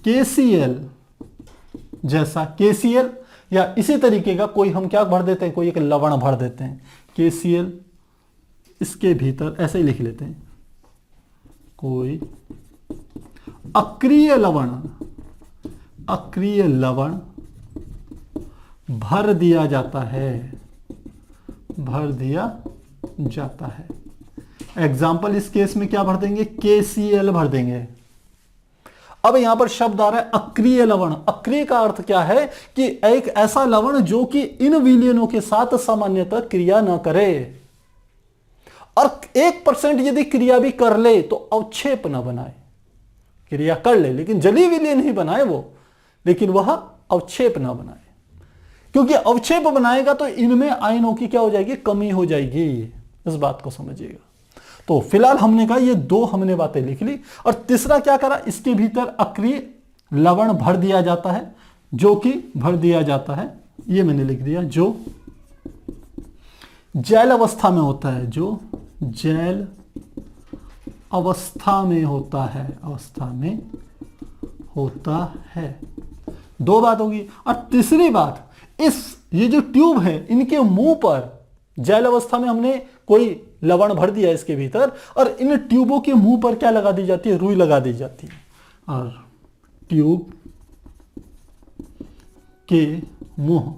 KCl जैसा KCl या इसी तरीके का कोई हम क्या भर देते हैं, कोई एक लवण भर देते हैं KCl, इसके भीतर ऐसे ही लिख लेते हैं कोई अक्रिय लवण भर दिया जाता है। एग्जाम्पल इस केस में क्या भर देंगे? KCl भर देंगे। अब यहां पर शब्द आ रहा है अक्रिय लवण। अक्रिय का अर्थ क्या है? कि एक ऐसा लवण जो कि इन विलयनों के साथ सामान्यतः क्रिया न करे, और 1% यदि क्रिया भी कर ले तो अवक्षेप न बनाए। क्रिया कर ले लेकिन जलीय विलयन ही बनाए वो, लेकिन वह अवक्षेप न बनाए। क्योंकि अवक्षेप बनाएगा तो इनमें आयनों की क्या हो जाएगी, कमी हो जाएगी। इस बात को समझिएगा। तो फिलहाल हमने कहा ये दो हमने बातें लिख ली। और तीसरा क्या करा, इसके भीतर अक्रिय लवण भर दिया जाता है, जो कि भर दिया जाता है, ये मैंने लिख दिया, जो जैल अवस्था में होता है, जो जैल अवस्था में होता है, अवस्था में होता है। दो बात होगी। और तीसरी बात, ये जो ट्यूब है इनके मुंह पर जैल अवस्था में हमने कोई लवण भर दिया इसके भीतर, और इन ट्यूबों के मुंह पर क्या लगा दी जाती है, रुई लगा दी जाती है। और ट्यूब के मुंह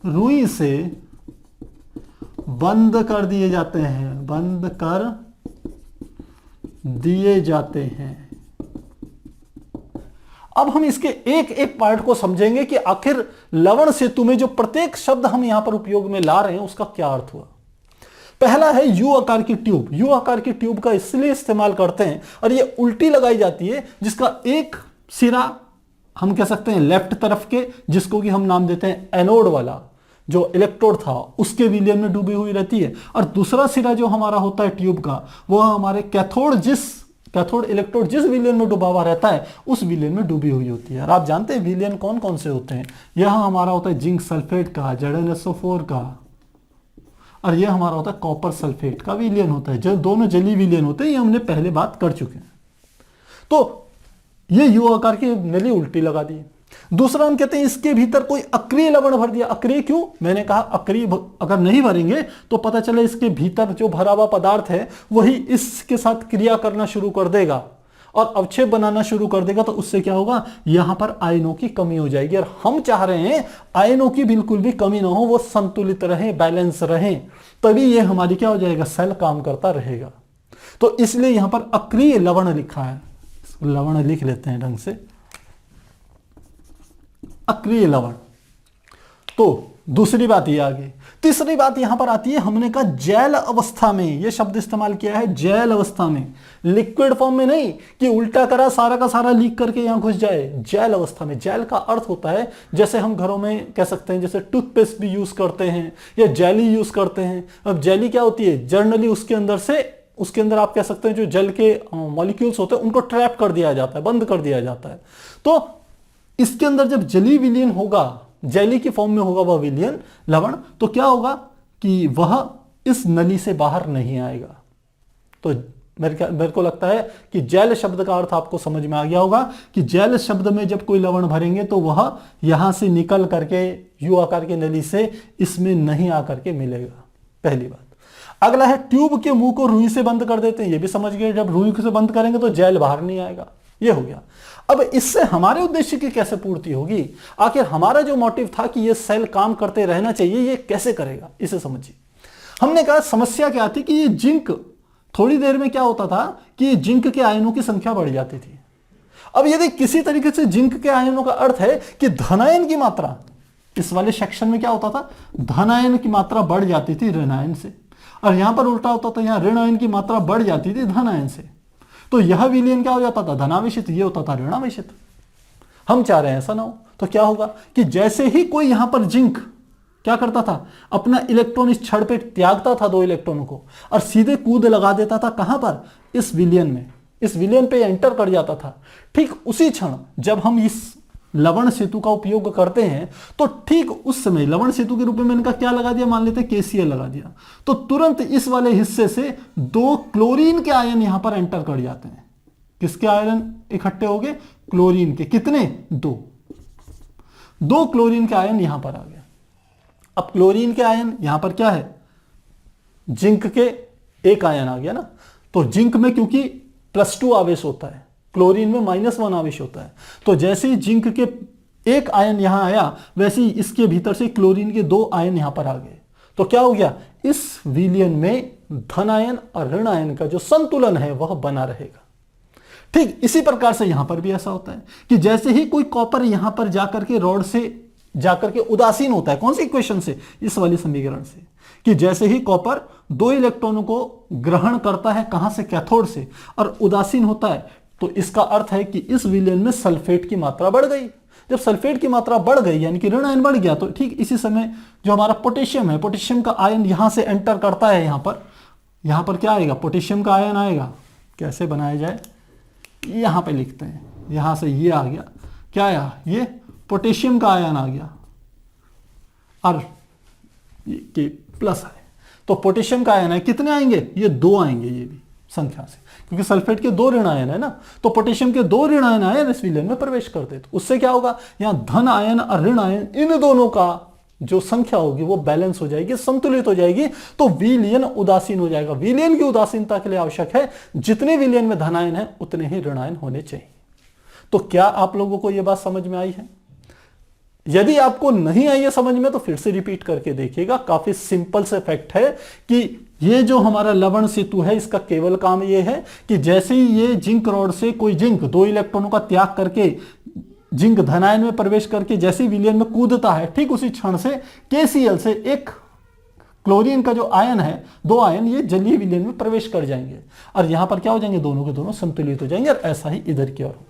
रुई से बंद कर दिए जाते हैं, बंद कर दिए जाते हैं। अब हम इसके एक एक पार्ट को समझेंगे कि आखिर लवण सेतु में जो प्रत्येक शब्द हम यहां पर उपयोग में ला रहे हैं उसका क्या अर्थ हुआ। पहला है यू आकार की ट्यूब। यू आकार की ट्यूब का इसलिए इस्तेमाल करते हैं, और ये उल्टी लगाई जाती है, जिसका एक सिरा हम कह सकते हैं लेफ्ट तरफ के, जिसको कि हम नाम देते हैं एनोड वाला, जो इलेक्ट्रोड था उसके विलयन में डूबी हुई रहती है, और दूसरा सिरा जो हमारा होता है ट्यूब का, वह हमारे कैथोड इलेक्ट्रोड जिस विलयन में डूबा हुआ रहता है उस विलयन में डूबी हुई होती है। और आप जानते हैं विलयन कौन कौन से होते हैं। यह हमारा होता है जिंक सल्फेट का, ZnSO4 का, और यह हमारा होता है कॉपर सल्फेट का विलयन होता है। जो दोनों जली विलयन होते हैं, ये हमने पहले बात कर चुके हैं। तो ये यू आकार की नली उल्टी लगा दी। दूसरा हम कहते हैं इसके भीतर कोई अक्रिय लवण भर दिया। अक्रिय क्यों, मैंने कहा अक्रिय अगर नहीं भरेंगे तो पता चले इसके भीतर जो भरा हुआ पदार्थ है वही इसके साथ क्रिया करना शुरू कर देगा और अवक्षेप बनाना शुरू कर देगा, तो उससे क्या होगा, यहां पर आयनों की कमी हो जाएगी। और हम चाह रहे हैं आयनों की बिल्कुल भी कमी ना हो, वो संतुलित रहे, बैलेंस रहे, तभी ये हमारी क्या हो जाएगा, सेल काम करता रहेगा। तो इसलिए यहां पर अक्रिय लवण लिखा है, लवण लिख लेते हैं ढंग से, अक्रिय लवण। तो दूसरी बात ये आ गई। तीसरी बात यहां पर आती है, हमने कहा जैल अवस्था में, ये शब्द इस्तेमाल किया है, जैल अवस्था में, लिक्विड फॉर्म में नहीं कि उल्टा करा सारा का सारा लीक करके यहां घुस जाए। जैल अवस्था में, जैल का अर्थ होता है जैसे हम घरों में कह सकते हैं, जैसे टूथपेस्ट भी यूज करते हैं या जेली यूज करते हैं। अब जेली क्या होती है, जनरली उसके अंदर आप कह सकते हैं जो जल के मॉलिक्यूल्स होते हैं उनको ट्रैप कर दिया जाता है, बंद कर दिया जाता है। तो इसके अंदर जब जली विलयन होगा, जेली की फॉर्म में होगा वह विलयन लवण, तो क्या होगा कि वह इस नली से बाहर नहीं आएगा। तो मेरे को लगता है कि जैल शब्द का अर्थ आपको समझ में आ गया होगा कि जैल शब्द में जब कोई लवण भरेंगे तो वह यहां से निकल करके यू आकार की नली से इसमें नहीं आकर के मिलेगा, पहली बात। अगला है ट्यूब के मुंह को रुई से बंद कर देते हैं, ये भी समझ गए, जब रुई से बंद करेंगे तो जैल बाहर नहीं आएगा, ये हो गया। अब इससे हमारे उद्देश्य की कैसे पूर्ति होगी, आखिर हमारा जो मोटिव था कि ये सेल काम करते रहना चाहिए, ये कैसे करेगा, इसे समझिए। हमने कहा समस्या क्या थी कि ये जिंक, थोड़ी देर में क्या होता था कि जिंक के आयनों की संख्या बढ़ जाती थी। अब यदि किसी तरीके से जिंक के आयनों का अर्थ है कि धनायन की मात्रा, इस वाले सेक्शन में क्या होता था, धनायन की मात्रा बढ़ जाती थी ऋणायन से, और यहां पर उल्टा होता था, यहां ऋणायन की मात्रा बढ़ जाती थी धनायन से। तो यह विलयन क्या हो जाता था, धनावेशित, ये होता था ऋणावेशित। हम चाह रहे हैं ऐसा ना हो, तो क्या होगा कि जैसे ही कोई यहां पर जिंक क्या करता था, अपना इलेक्ट्रॉन इस छड़ पे त्यागता था, 2 इलेक्ट्रॉनों को, और सीधे कूद लगा देता था कहां पर, इस विलयन में, इस विलयन पे एंटर कर जाता था। ठीक उसी क्षण जब हम इस लवण सेतु का उपयोग करते हैं, तो ठीक उस समय लवण सेतु के रूप में मैंने कहा क्या लगा दिया, मान लेते KCl लगा दिया, तो तुरंत इस वाले हिस्से से 2 क्लोरीन के आयन यहां पर एंटर कर जाते हैं। किसके आयन इकट्ठे हो गए, क्लोरीन के, कितने, 2 क्लोरीन के आयन यहां पर आ गए। अब क्लोरीन के आयन यहां पर क्या है, जिंक के 1 आयन आ गया ना, तो जिंक में क्योंकि +2 आवेश होता है, क्लोरीन में -1 आवेश होता है, तो जैसे ही जिंक के 1 आयन यहां आया, वैसे ही इसके भीतर से क्लोरीन के 2 आयन यहां पर आ गए। तो क्या हो गया, इस विलयन में धन आयन और ऋण आयन का जो संतुलन है वह बना रहेगा। ठीक इसी प्रकार से यहां पर भी ऐसा होता है कि जैसे ही कोई कॉपर यहां पर जाकर के रॉड से जाकर के उदासीन होता है, कौन सी इक्वेशन से, इस वाली समीकरण से, कि जैसे ही कॉपर 2 इलेक्ट्रॉनों को ग्रहण करता है, कहां से, कैथोड से, और उदासीन होता है, तो इसका अर्थ है कि इस विलयन में सल्फेट की मात्रा बढ़ गई। जब सल्फेट की मात्रा बढ़ गई यानी कि ऋण आयन बढ़ गया, तो ठीक इसी समय जो हमारा पोटेशियम है, पोटेशियम का आयन यहां से एंटर करता है, यहां पर क्या आएगा, पोटेशियम का आयन आएगा। कैसे बनाया जाए, यहां पे लिखते हैं, यहां से ये आ गया, क्या आया, ये पोटेशियम का आयन आ गया और ये प्लस है, तो पोटेशियम का आयन है, कितने आएंगे, ये 2 आएंगे, ये भी संख्या से, क्योंकि सल्फेट के 2 ऋण आयन है ना, तो पोटेशियम के 2 ऋण आयन इस विलयन में प्रवेश करते, तो उससे क्या होगा, यहां धन आयन और ऋण आयन इन दोनों का जो संख्या होगी वो बैलेंस हो जाएगी, संतुलित हो जाएगी, तो विलयन उदासीन हो जाएगा। विलयन की उदासीनता के लिए आवश्यक है जितने विलयन में धन आयन है उतने ही ऋण आयन होने चाहिए। तो क्या आप लोगों को यह बात समझ में आई है? यदि आपको नहीं आई है समझ में तो फिर से रिपीट करके देखिएगा। काफी सिंपल से फैक्ट है कि ये जो हमारा लवण सेतु है इसका केवल काम ये है कि जैसे ही ये जिंक रॉड से कोई जिंक 2 इलेक्ट्रॉनों का त्याग करके जिंक धनायन में प्रवेश करके जैसे विलयन में कूदता है, ठीक उसी क्षण से KCl से एक क्लोरीन का जो आयन है, 2 आयन ये जलीय विलयन में प्रवेश कर जाएंगे और यहां पर क्या हो जाएंगे, दोनों के दोनों संतुलित हो जाएंगे और ऐसा ही इधर की ओर होगा।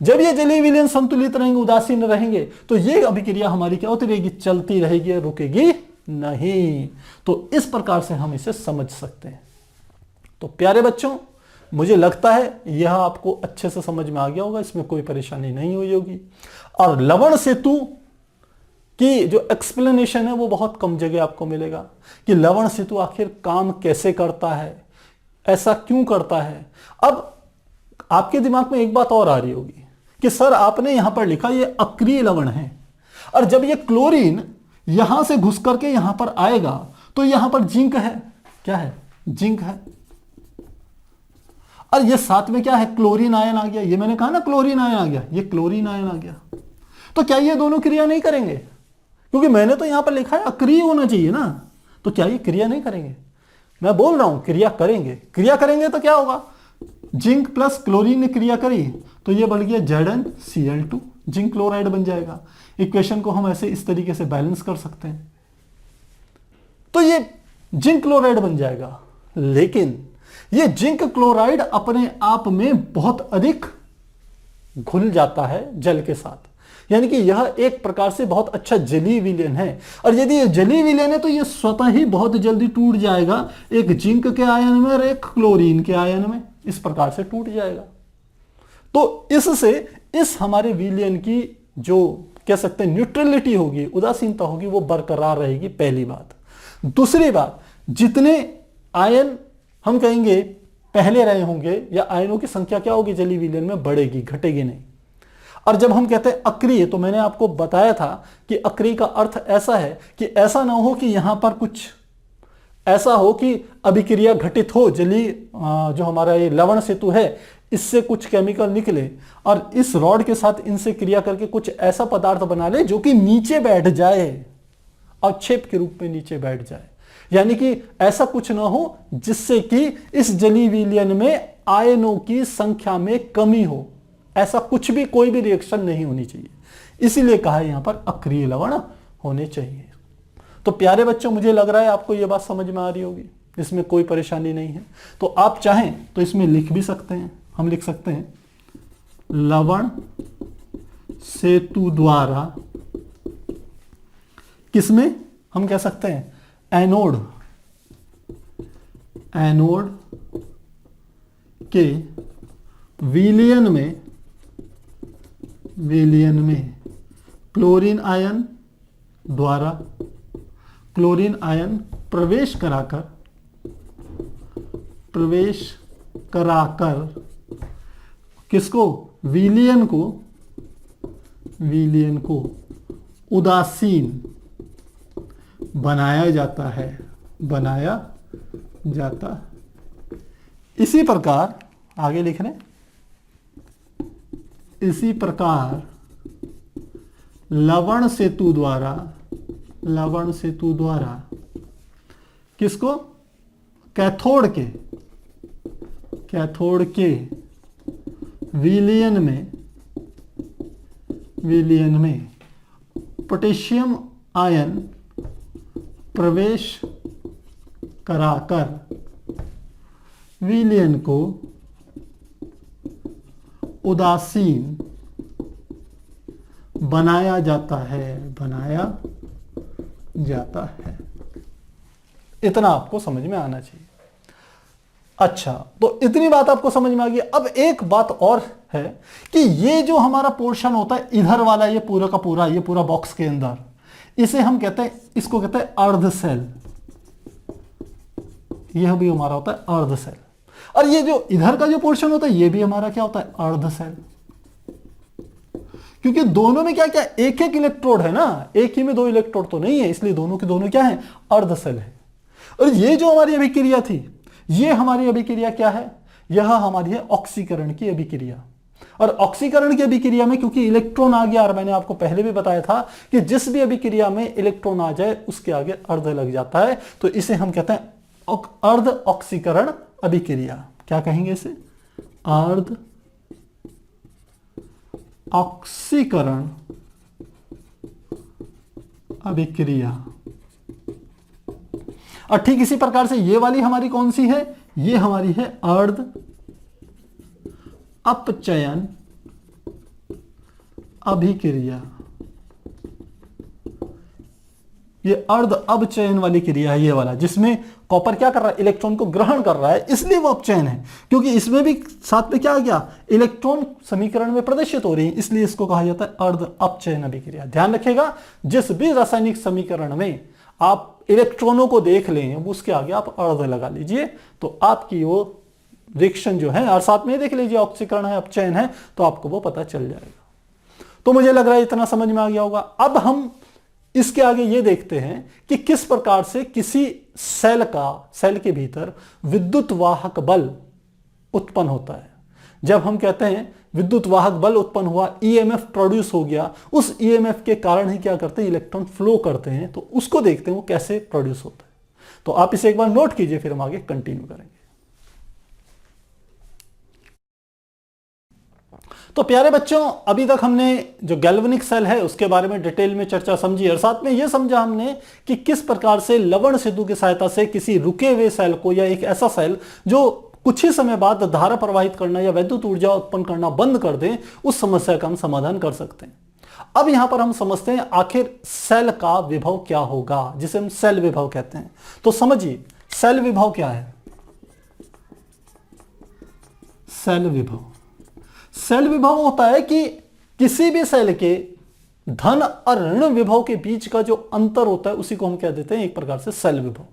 जब ये जलीय विलयन संतुलित रहेंगे, उदासीन रहेंगे, तो ये अभिक्रिया हमारी क्या होती रहेगी, चलती रहेगी, रुकेगी नहीं। तो इस प्रकार से हम इसे समझ सकते हैं। तो प्यारे बच्चों, मुझे लगता है यह आपको अच्छे से समझ में आ गया होगा, इसमें कोई परेशानी नहीं हुई होगी। और लवण सेतु की जो एक्सप्लेनेशन है वो बहुत कम जगह आपको मिलेगा कि लवण सेतु आखिर काम कैसे करता है, ऐसा क्यों करता है। अब आपके दिमाग में एक बात और आ रही होगी कि सर आपने यहां पर लिखा ये अक्रिय लवण है, और जब ये क्लोरीन यहां से घुस करके यहां पर आएगा तो यहां पर जिंक है, क्या है, जिंक है, और ये साथ में क्या है, क्लोरीन आयन आ गया। ये मैंने कहा ना क्लोरीन आयन आ गया, ये क्लोरीन आयन आ गया। तो क्या ये दोनों क्रिया नहीं करेंगे? क्योंकि मैंने तो यहां पर लिखा है अक्रिय होना चाहिए ना, तो क्या ये क्रिया नहीं करेंगे? मैं बोल रहा हूं क्रिया करेंगे। क्रिया करेंगे तो क्या होगा, जिंक प्लस क्लोरीन ने क्रिया करी तो ये बढ़ गया ZnCl2, जिंक क्लोराइड बन जाएगा। इक्वेशन को हम ऐसे इस तरीके से बैलेंस कर सकते हैं, तो ये जिंक क्लोराइड बन जाएगा। लेकिन ये जिंक क्लोराइड अपने आप में बहुत अधिक घुल जाता है जल के साथ, यानी कि यह एक प्रकार से बहुत अच्छा जलीय विलयन है। और यदि ये जलीय विलयन है तो ये स्वतः ही बहुत जल्दी टूट जाएगा, एक जिंक के आयन में और एक क्लोरीन के आयन में, इस प्रकार से टूट जाएगा। तो इससे इस हमारे विलयन की जो कह सकते हैं न्यूट्रलिटी होगी, उदासीनता होगी, वो बरकरार रहेगी, पहली बात। दूसरी बात, जितने आयन हम कहेंगे पहले रहे होंगे या आयनों की संख्या क्या होगी जलीय विलयन में, बढ़ेगी, घटेगी नहीं। और जब हम कहते हैं अक्रिय, तो मैंने आपको बताया था कि अक्रिय का अर्थ ऐसा है कि ऐसा ना हो कि यहां पर कुछ ऐसा हो कि अभिक्रिया घटित हो, जलीय जो हमारा ये लवण सेतु है इससे कुछ केमिकल निकले और इस रॉड के साथ इनसे क्रिया करके कुछ ऐसा पदार्थ बना ले जो कि नीचे बैठ जाए, अवक्षेप के रूप में नीचे बैठ जाए। यानी कि ऐसा कुछ ना हो जिससे कि इस जलीय विलयन में आयनों की संख्या में कमी हो, ऐसा कुछ भी, कोई भी रिएक्शन नहीं होनी चाहिए। इसीलिए कहा है यहां पर अक्रिय लवण होने चाहिए। तो प्यारे बच्चों, मुझे लग रहा है आपको यह बात समझ में आ रही होगी, इसमें कोई परेशानी नहीं है। तो आप चाहें तो इसमें लिख भी सकते हैं, हम लिख सकते हैं लवण सेतु द्वारा, किसमें हम कह सकते हैं, एनोड, एनोड के विलयन में क्लोरीन आयन द्वारा, क्लोरीन आयन प्रवेश कराकर किसको, विलयन को उदासीन बनाया जाता। इसी प्रकार आगे लिख रहे, इसी प्रकार लवण सेतु द्वारा किसको, कैथोड के विलयन में पोटेशियम आयन प्रवेश कराकर विलयन को उदासीन बनाया जाता है, बनाया जाता है। इतना आपको समझ में आना चाहिए। अच्छा, तो इतनी बात आपको समझ में आ गई। अब एक बात और है कि ये जो हमारा पोर्शन होता है इधर वाला, ये पूरा का पूरा, ये पूरा बॉक्स के अंदर, इसे हम कहते हैं, इसको कहते हैं अर्ध सेल। यह भी हमारा होता है अर्ध सेल। और ये जो इधर का जो पोर्शन होता है ये भी हमारा क्या होता है, अर्ध सेल। क्योंकि दोनों में क्या क्या एक एक इलेक्ट्रोड है ना, एक ही में दो इलेक्ट्रोड तो नहीं है, इसलिए दोनों के दोनों क्या है, अर्ध सेल है। और ये जो हमारी अभिक्रिया थी, ये हमारी अभिक्रिया क्या है, यह हमारी है ऑक्सीकरण की अभिक्रिया। और ऑक्सीकरण की अभिक्रिया में क्योंकि इलेक्ट्रॉन आ गया, और मैंने आपको पहले भी बताया था कि जिस भी अभिक्रिया में इलेक्ट्रॉन आ जाए उसके आगे अर्ध लग जाता है, तो इसे हम कहते हैं अर्ध ऑक्सीकरण अभिक्रिया। क्या कहेंगे इसे, अर्ध ऑक्सीकरण अभिक्रिया। और ठीक इसी प्रकार से ये वाली हमारी कौन सी है, ये हमारी है अर्ध अपचयन अभिक्रिया। ये अर्ध अपचयन वाली क्रिया है, ये वाला, जिसमें कॉपर क्या कर रहा है, इलेक्ट्रॉन को ग्रहण कर रहा है, इसलिए वो अपचयन है। क्योंकि इसमें भी साथ में क्या आ गया, इलेक्ट्रॉन समीकरण में प्रदर्शित हो रही है, इसलिए इसको कहा जाता है अर्ध अपचयन अभिक्रिया। ध्यान रखिएगा, जिस भी रासायनिक समीकरण में आप इलेक्ट्रॉनों को देख लें, उसके आगे आप अर्ध लगा लीजिए, तो आपकी वो रिएक्शन जो है, और साथ में देख लीजिए ऑक्सीकरण है, अपचयन है, तो आपको वो पता चल जाएगा। तो मुझे लग रहा है इतना समझ में आ गया होगा। अब हम इसके आगे ये देखते हैं कि किस प्रकार से किसी सेल के भीतर विद्युत वाहक बल उत्पन्न होता है। जब हम कहते हैं विद्युत वाहक बल उत्पन्न हुआ, ईएमएफ प्रोड्यूस हो गया, उस ईएमएफ के कारण ही क्या करते हैं, इलेक्ट्रॉन फ्लो करते हैं, तो उसको देखते हैं वो कैसे प्रोड्यूस होता है। तो आप इसे एक बार नोट कीजिए, फिर हम आगे कंटिन्यू करेंगे। तो प्यारे बच्चों, अभी तक हमने जो गैल्वेनिक सेल है उसके बारे में डिटेल में चर्चा समझी, और साथ में यह समझा हमने कि किस प्रकार से लवण सेतु की सहायता से किसी रुके हुए सेल को, या एक ऐसा सेल जो कुछ ही समय बाद धारा प्रवाहित करना या विद्युत ऊर्जा उत्पन्न करना बंद कर दें, उस समस्या का हम समाधान कर सकते हैं। अब यहां पर हम समझते हैं आखिर सेल का विभव क्या होगा, जिसे हम सेल विभव कहते हैं। तो समझिए सेल विभव क्या है। सेल विभव होता है कि किसी भी सेल के धन और ऋण विभव के बीच का जो अंतर होता है, उसी को हम कह देते हैं एक प्रकार से सेल विभव।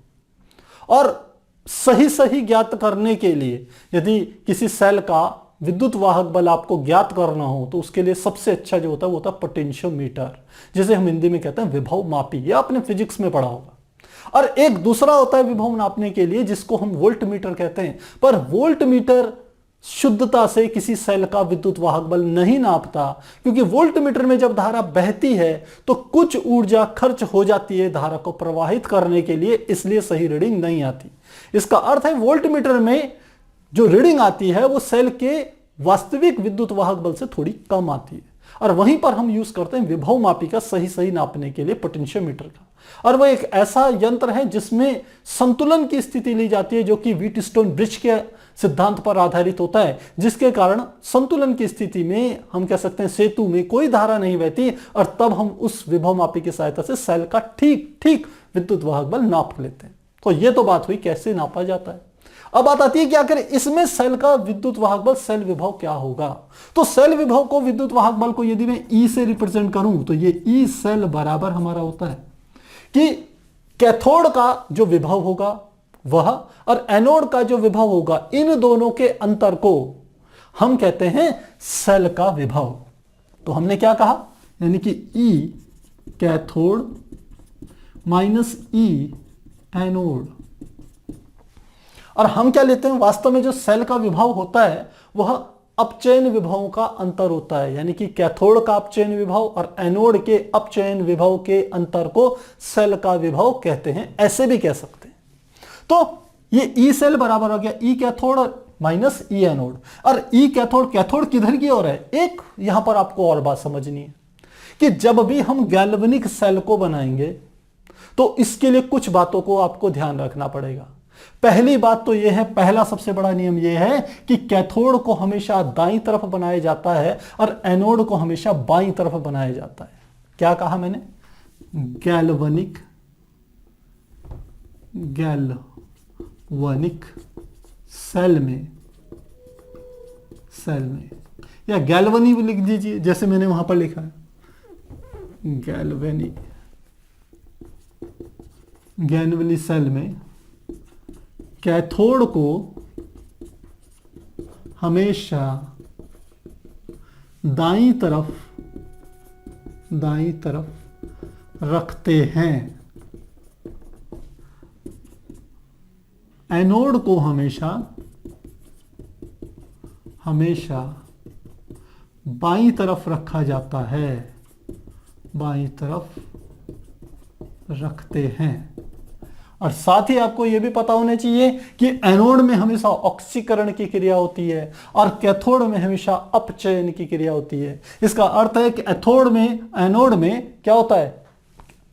और सही ज्ञात करने के लिए, यदि किसी सेल का विद्युत वाहक बल आपको ज्ञात करना हो, तो उसके लिए सबसे अच्छा जो होता है वो होता है पोटेंशियोमीटर, जिसे हम हिंदी में कहते हैं विभव मापी। ये आपने फिजिक्स में पढ़ा होगा। और एक दूसरा होता है विभव नापने के लिए, जिसको हम वोल्ट मीटर कहते हैं। पर वोल्ट मीटर शुद्धता से किसी सेल का विद्युत वाहक बल नहीं नापता, क्योंकि वोल्ट मीटर में जब धारा बहती है तो कुछ ऊर्जा खर्च हो जाती है धारा को प्रवाहित करने के लिए, इसलिए सही रीडिंग नहीं आती। इसका अर्थ है वोल्ट मीटर में जो रीडिंग आती है वो सेल के वास्तविक विद्युत वाहक बल से थोड़ी कम आती है, और वहीं पर हम यूज करते हैं विभव मापी का सही नापने के लिए पोटेंशियोमीटर का। और वह एक ऐसा यंत्र है जिसमें संतुलन की स्थिति ली जाती है, जो कि व्हीटस्टोन ब्रिज के सिद्धांत पर आधारित होता है, जिसके कारण संतुलन की स्थिति में हम कह सकते हैं सेतु में कोई धारा नहीं बहती, और तब हम उस विभव मापी की सहायता से सेल का ठीक विद्युत वाहक बल नाप लेते हैं। तो यह तो बात हुई कैसे नापा जाता है। अब बात आती है कि आखिर इसमें सेल का विद्युत वाहक बल, सेल विभव क्या होगा। तो सेल विभव को, विद्युत वाहक बल को यदि मैं ई से रिप्रेजेंट करूं, तो ये ई सेल बराबर हमारा होता है कि कैथोड का जो विभव होगा वह, और एनोड का जो विभव होगा, इन दोनों के अंतर को हम कहते हैं सेल का विभव। तो हमने क्या कहा, यानी कि ई कैथोड माइनस ई एनोड। और हम क्या लेते हैं, वास्तव में जो सेल का विभव होता है वह अपचयन विभवों का अंतर होता है, यानी कि कैथोड का अपचयन विभव और एनोड के अपचयन विभव के अंतर को सेल का विभव कहते हैं, ऐसे भी कह सकते हैं। तो ये ई सेल बराबर हो गया ई कैथोड माइनस ई एनोड। और ई कैथोड किधर की ओर है, एक यहां पर आपको और बात समझनी है कि जब भी हम गैल्वेनिक सेल को बनाएंगे तो इसके लिए कुछ बातों को आपको ध्यान रखना पड़ेगा। पहली बात तो यह है, पहला सबसे बड़ा नियम यह है कि कैथोड को हमेशा दाईं तरफ बनाया जाता है और एनोड को हमेशा बाईं तरफ बनाया जाता है। क्या कहा मैंने? गैल्वनिक सेल में या गैल्वनी भी लिख दीजिए जैसे मैंने वहां पर लिखा है, गैल्वनी सेल में कैथोड को हमेशा दाईं तरफ रखते हैं, एनोड को हमेशा बाईं तरफ रखा जाता है, बाईं तरफ रखते हैं। और साथ ही आपको यह भी पता होना चाहिए कि एनोड में हमेशा ऑक्सीकरण की क्रिया होती है और कैथोड में हमेशा अपचयन की क्रिया होती है। इसका अर्थ है कि एनोड में क्या होता है?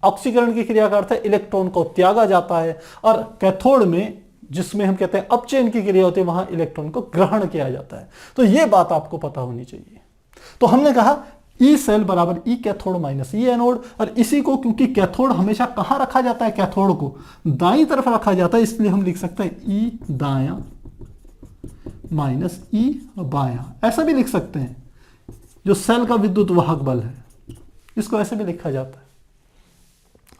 ऑक्सीकरण की क्रिया का अर्थ है इलेक्ट्रॉन को त्यागा जाता है, और कैथोड में जिसमें हम कहते हैं अपचयन की क्रिया होती है, वहां इलेक्ट्रॉन को ग्रहण किया जाता है। तो यह बात आपको पता होनी चाहिए। तो हमने कहा ई सेल बराबर ई कैथोड माइनस ई एनोड, और इसी को क्योंकि कैथोड हमेशा कहां रखा जाता है? कैथोड को दाईं तरफ रखा जाता है, इसलिए हम लिख सकते हैं ई दायां माइनस ई बायां। ऐसा भी लिख सकते हैं, जो सेल का विद्युत वाहक बल है इसको ऐसे भी लिखा जाता है।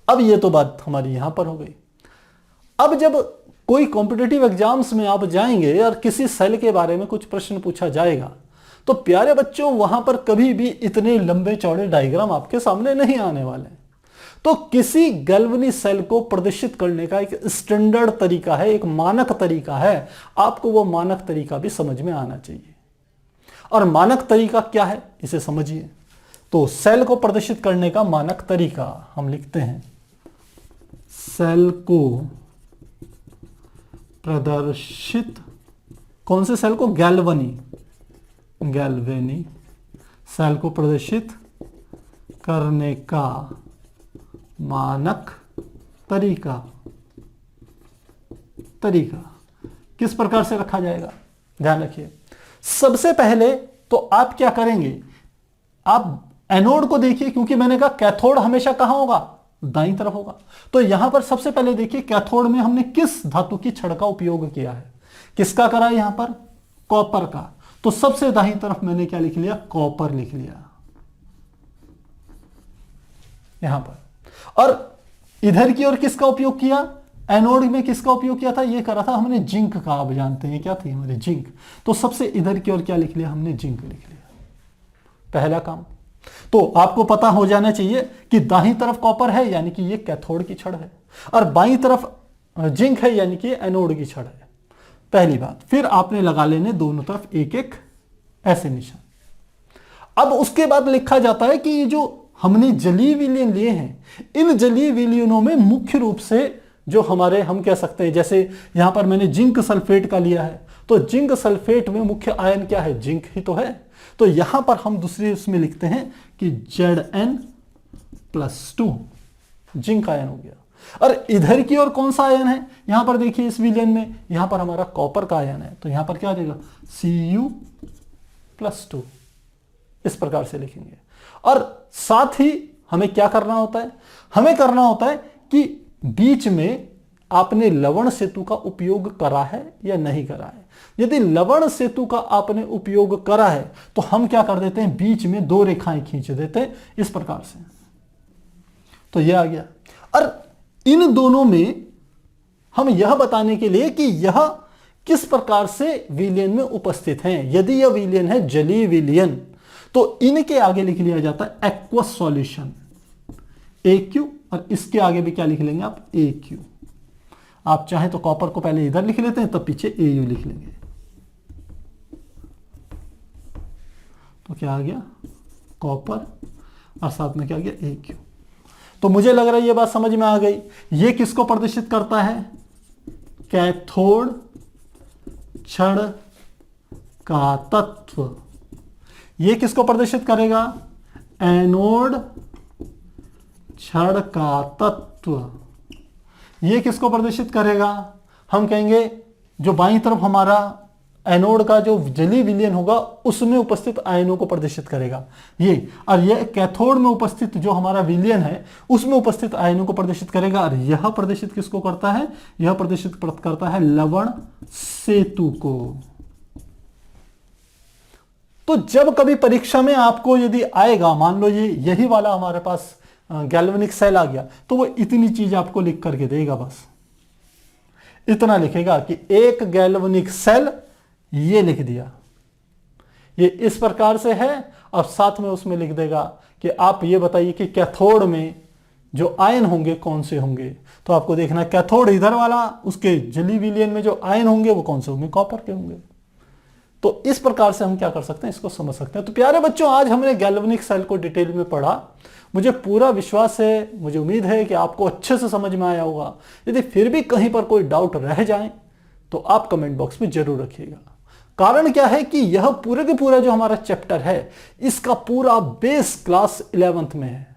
अब ये तो बात हमारी यहां पर हो गई। अब जब कोई कॉम्पिटिटिव एग्जाम्स में आप जाएंगे और किसी सेल के बारे में कुछ प्रश्न पूछा जाएगा, तो प्यारे बच्चों वहां पर कभी भी इतने लंबे चौड़े डायग्राम आपके सामने नहीं आने वाले। तो किसी गैल्वनी सेल को प्रदर्शित करने का एक स्टैंडर्ड तरीका है, एक मानक तरीका है। आपको वो मानक तरीका भी समझ में आना चाहिए। और मानक तरीका क्या है इसे समझिए। तो सेल को प्रदर्शित करने का मानक तरीका हम लिखते हैं, सेल को प्रदर्शित, कौन से सेल को? गैल्वनी सेल को प्रदर्शित करने का मानक तरीका किस प्रकार से रखा जाएगा? ध्यान रखिए, सबसे पहले तो आप क्या करेंगे? आप एनोड को देखिए, क्योंकि मैंने कहा कैथोड हमेशा कहां होगा? दाईं तरफ होगा। तो यहां पर सबसे पहले देखिए कैथोड में हमने किस धातु की छड़ का उपयोग किया है? किसका करा? यहां पर कॉपर का। तो सबसे दाईं तरफ मैंने क्या लिख लिया? कॉपर लिख लिया यहां पर। और इधर की ओर किसका उपयोग किया? एनोड में किसका उपयोग किया था? यह करा था हमने जिंक का। आप जानते हैं क्या थी हमारी? जिंक। तो सबसे इधर की ओर क्या लिख लिया? हमने जिंक लिख लिया, पहला काम। तो आपको पता हो जाना चाहिए कि दाहिनी तरफ कॉपर है यानी कि ये कैथोड की छड़ है, और बाईं तरफ जिंक है यानी कि एनोड की छड़ है। पहली बात। फिर आपने लगा लेने दोनों तरफ एक एक ऐसे निशान। अब उसके बाद लिखा जाता है कि ये जो हमने जलीय विलयन लिए हैं, इन जलीय विलयनों में मुख्य रूप से जो हमारे, हम कह सकते हैं, जैसे यहां पर मैंने जिंक सल्फेट का लिया है, तो जिंक सल्फेट में मुख्य आयन क्या है? जिंक ही तो है। तो यहां पर हम दूसरे उसमें लिखते हैं कि Zn+2 जिंक आयन हो गया। और इधर की ओर कौन सा आयन है? यहां पर देखिए इस विलयन में यहां पर हमारा कॉपर का आयन है, तो यहां पर क्या देगा? Cu+2। इस प्रकार से लिखेंगे। और साथ ही हमें क्या करना होता है? हमें करना होता है कि बीच में आपने लवण सेतु का उपयोग करा है या नहीं करा है। यदि लवण सेतु का आपने उपयोग करा है तो हम क्या कर देते हैं? बीच में दो रेखाएं खींच देते हैं इस प्रकार से। तो यह आ गया। और इन दोनों में हम यह बताने के लिए कि यह किस प्रकार से विलयन में उपस्थित हैं। यदि यह विलयन है जलीय विलयन, तो इनके आगे लिख लिया जाता है एक्वस सॉल्यूशन AQ, और इसके आगे भी क्या लिख लेंगे आप? AQ। आप चाहें तो कॉपर को पहले इधर लिख लेते हैं, तब पीछे AU लिख लेंगे। तो क्या आ गया? कॉपर, और साथ में क्या आ गया? AQ। तो मुझे लग रहा है ये बात समझ में आ गई। ये किसको प्रदर्शित करता है? कैथोड छड़ का तत्व। ये किसको प्रदर्शित करेगा? एनोड छड़ का तत्व। ये किसको प्रदर्शित करेगा? हम कहेंगे जो बाईं तरफ हमारा एनोड का जो जली विलयन होगा उसमें उपस्थित आयनों को प्रदर्शित करेगा ये, और यह कैथोड में उपस्थित जो हमारा विलयन है उसमें उपस्थित आयनों को प्रदर्शित करेगा। और यह प्रदर्शित किसको करता है? यह प्रदर्शित करता है लवण सेतु को। तो जब कभी परीक्षा में आपको यदि आएगा, मान लो यही वाला हमारे पास गैल्वेनिक सेल आ गया, तो वो इतनी चीज आपको लिख करके देगा, बस इतना लिखेगा कि एक गैल्वेनिक सेल, ये लिख दिया, ये इस प्रकार से है, और साथ में उसमें लिख देगा कि आप ये बताइए कि कैथोड में जो आयन होंगे कौन से होंगे। तो आपको देखना कैथोड इधर वाला, उसके जली विलयन में जो आयन होंगे वो कौन से होंगे? कॉपर के होंगे। तो इस प्रकार से हम क्या कर सकते हैं, इसको समझ सकते हैं। तो प्यारे बच्चों, आज हमने गैल्वेनिक सेल को डिटेल में पढ़ा। मुझे पूरा विश्वास है, मुझे उम्मीद है कि आपको अच्छे से समझ में आया होगा। यदि फिर भी कहीं पर कोई डाउट रह जाए तो आप कमेंट बॉक्स में जरूर रखिएगा। कारण क्या है कि यह पूरे के पूरा जो हमारा चैप्टर है, इसका पूरा बेस क्लास 11th में है।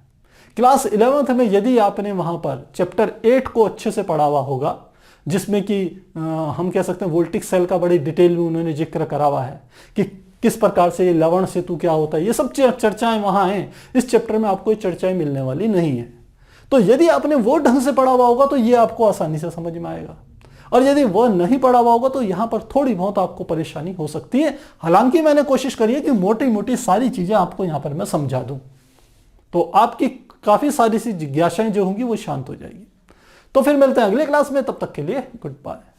क्लास 11th में यदि आपने वहां पर चैप्टर 8 को अच्छे से पढ़ा हुआ होगा, जिसमें कि हम कह सकते हैं वोल्टिक सेल का बड़ी डिटेल में उन्होंने जिक्र करा हुआ है कि किस प्रकार से ये लवण सेतु क्या होता है, ये सब चर्चाएं वहां हैं। इस चैप्टर में आपको ये चर्चाएं मिलने वाली नहीं है। तो यदि आपने वो ढंग से पढ़ा हुआ होगा तो ये आपको आसानी से समझ में आएगा, और यदि वह नहीं पढ़ा हुआ होगा तो यहां पर थोड़ी बहुत आपको परेशानी हो सकती है। हालांकि मैंने कोशिश करी है कि मोटी मोटी सारी चीजें आपको यहां पर मैं समझा दूं, तो आपकी काफी सारी सी जिज्ञासाएं जो होंगी वो शांत हो जाएगी। तो फिर मिलते हैं अगले क्लास में, तब तक के लिए गुड बाय।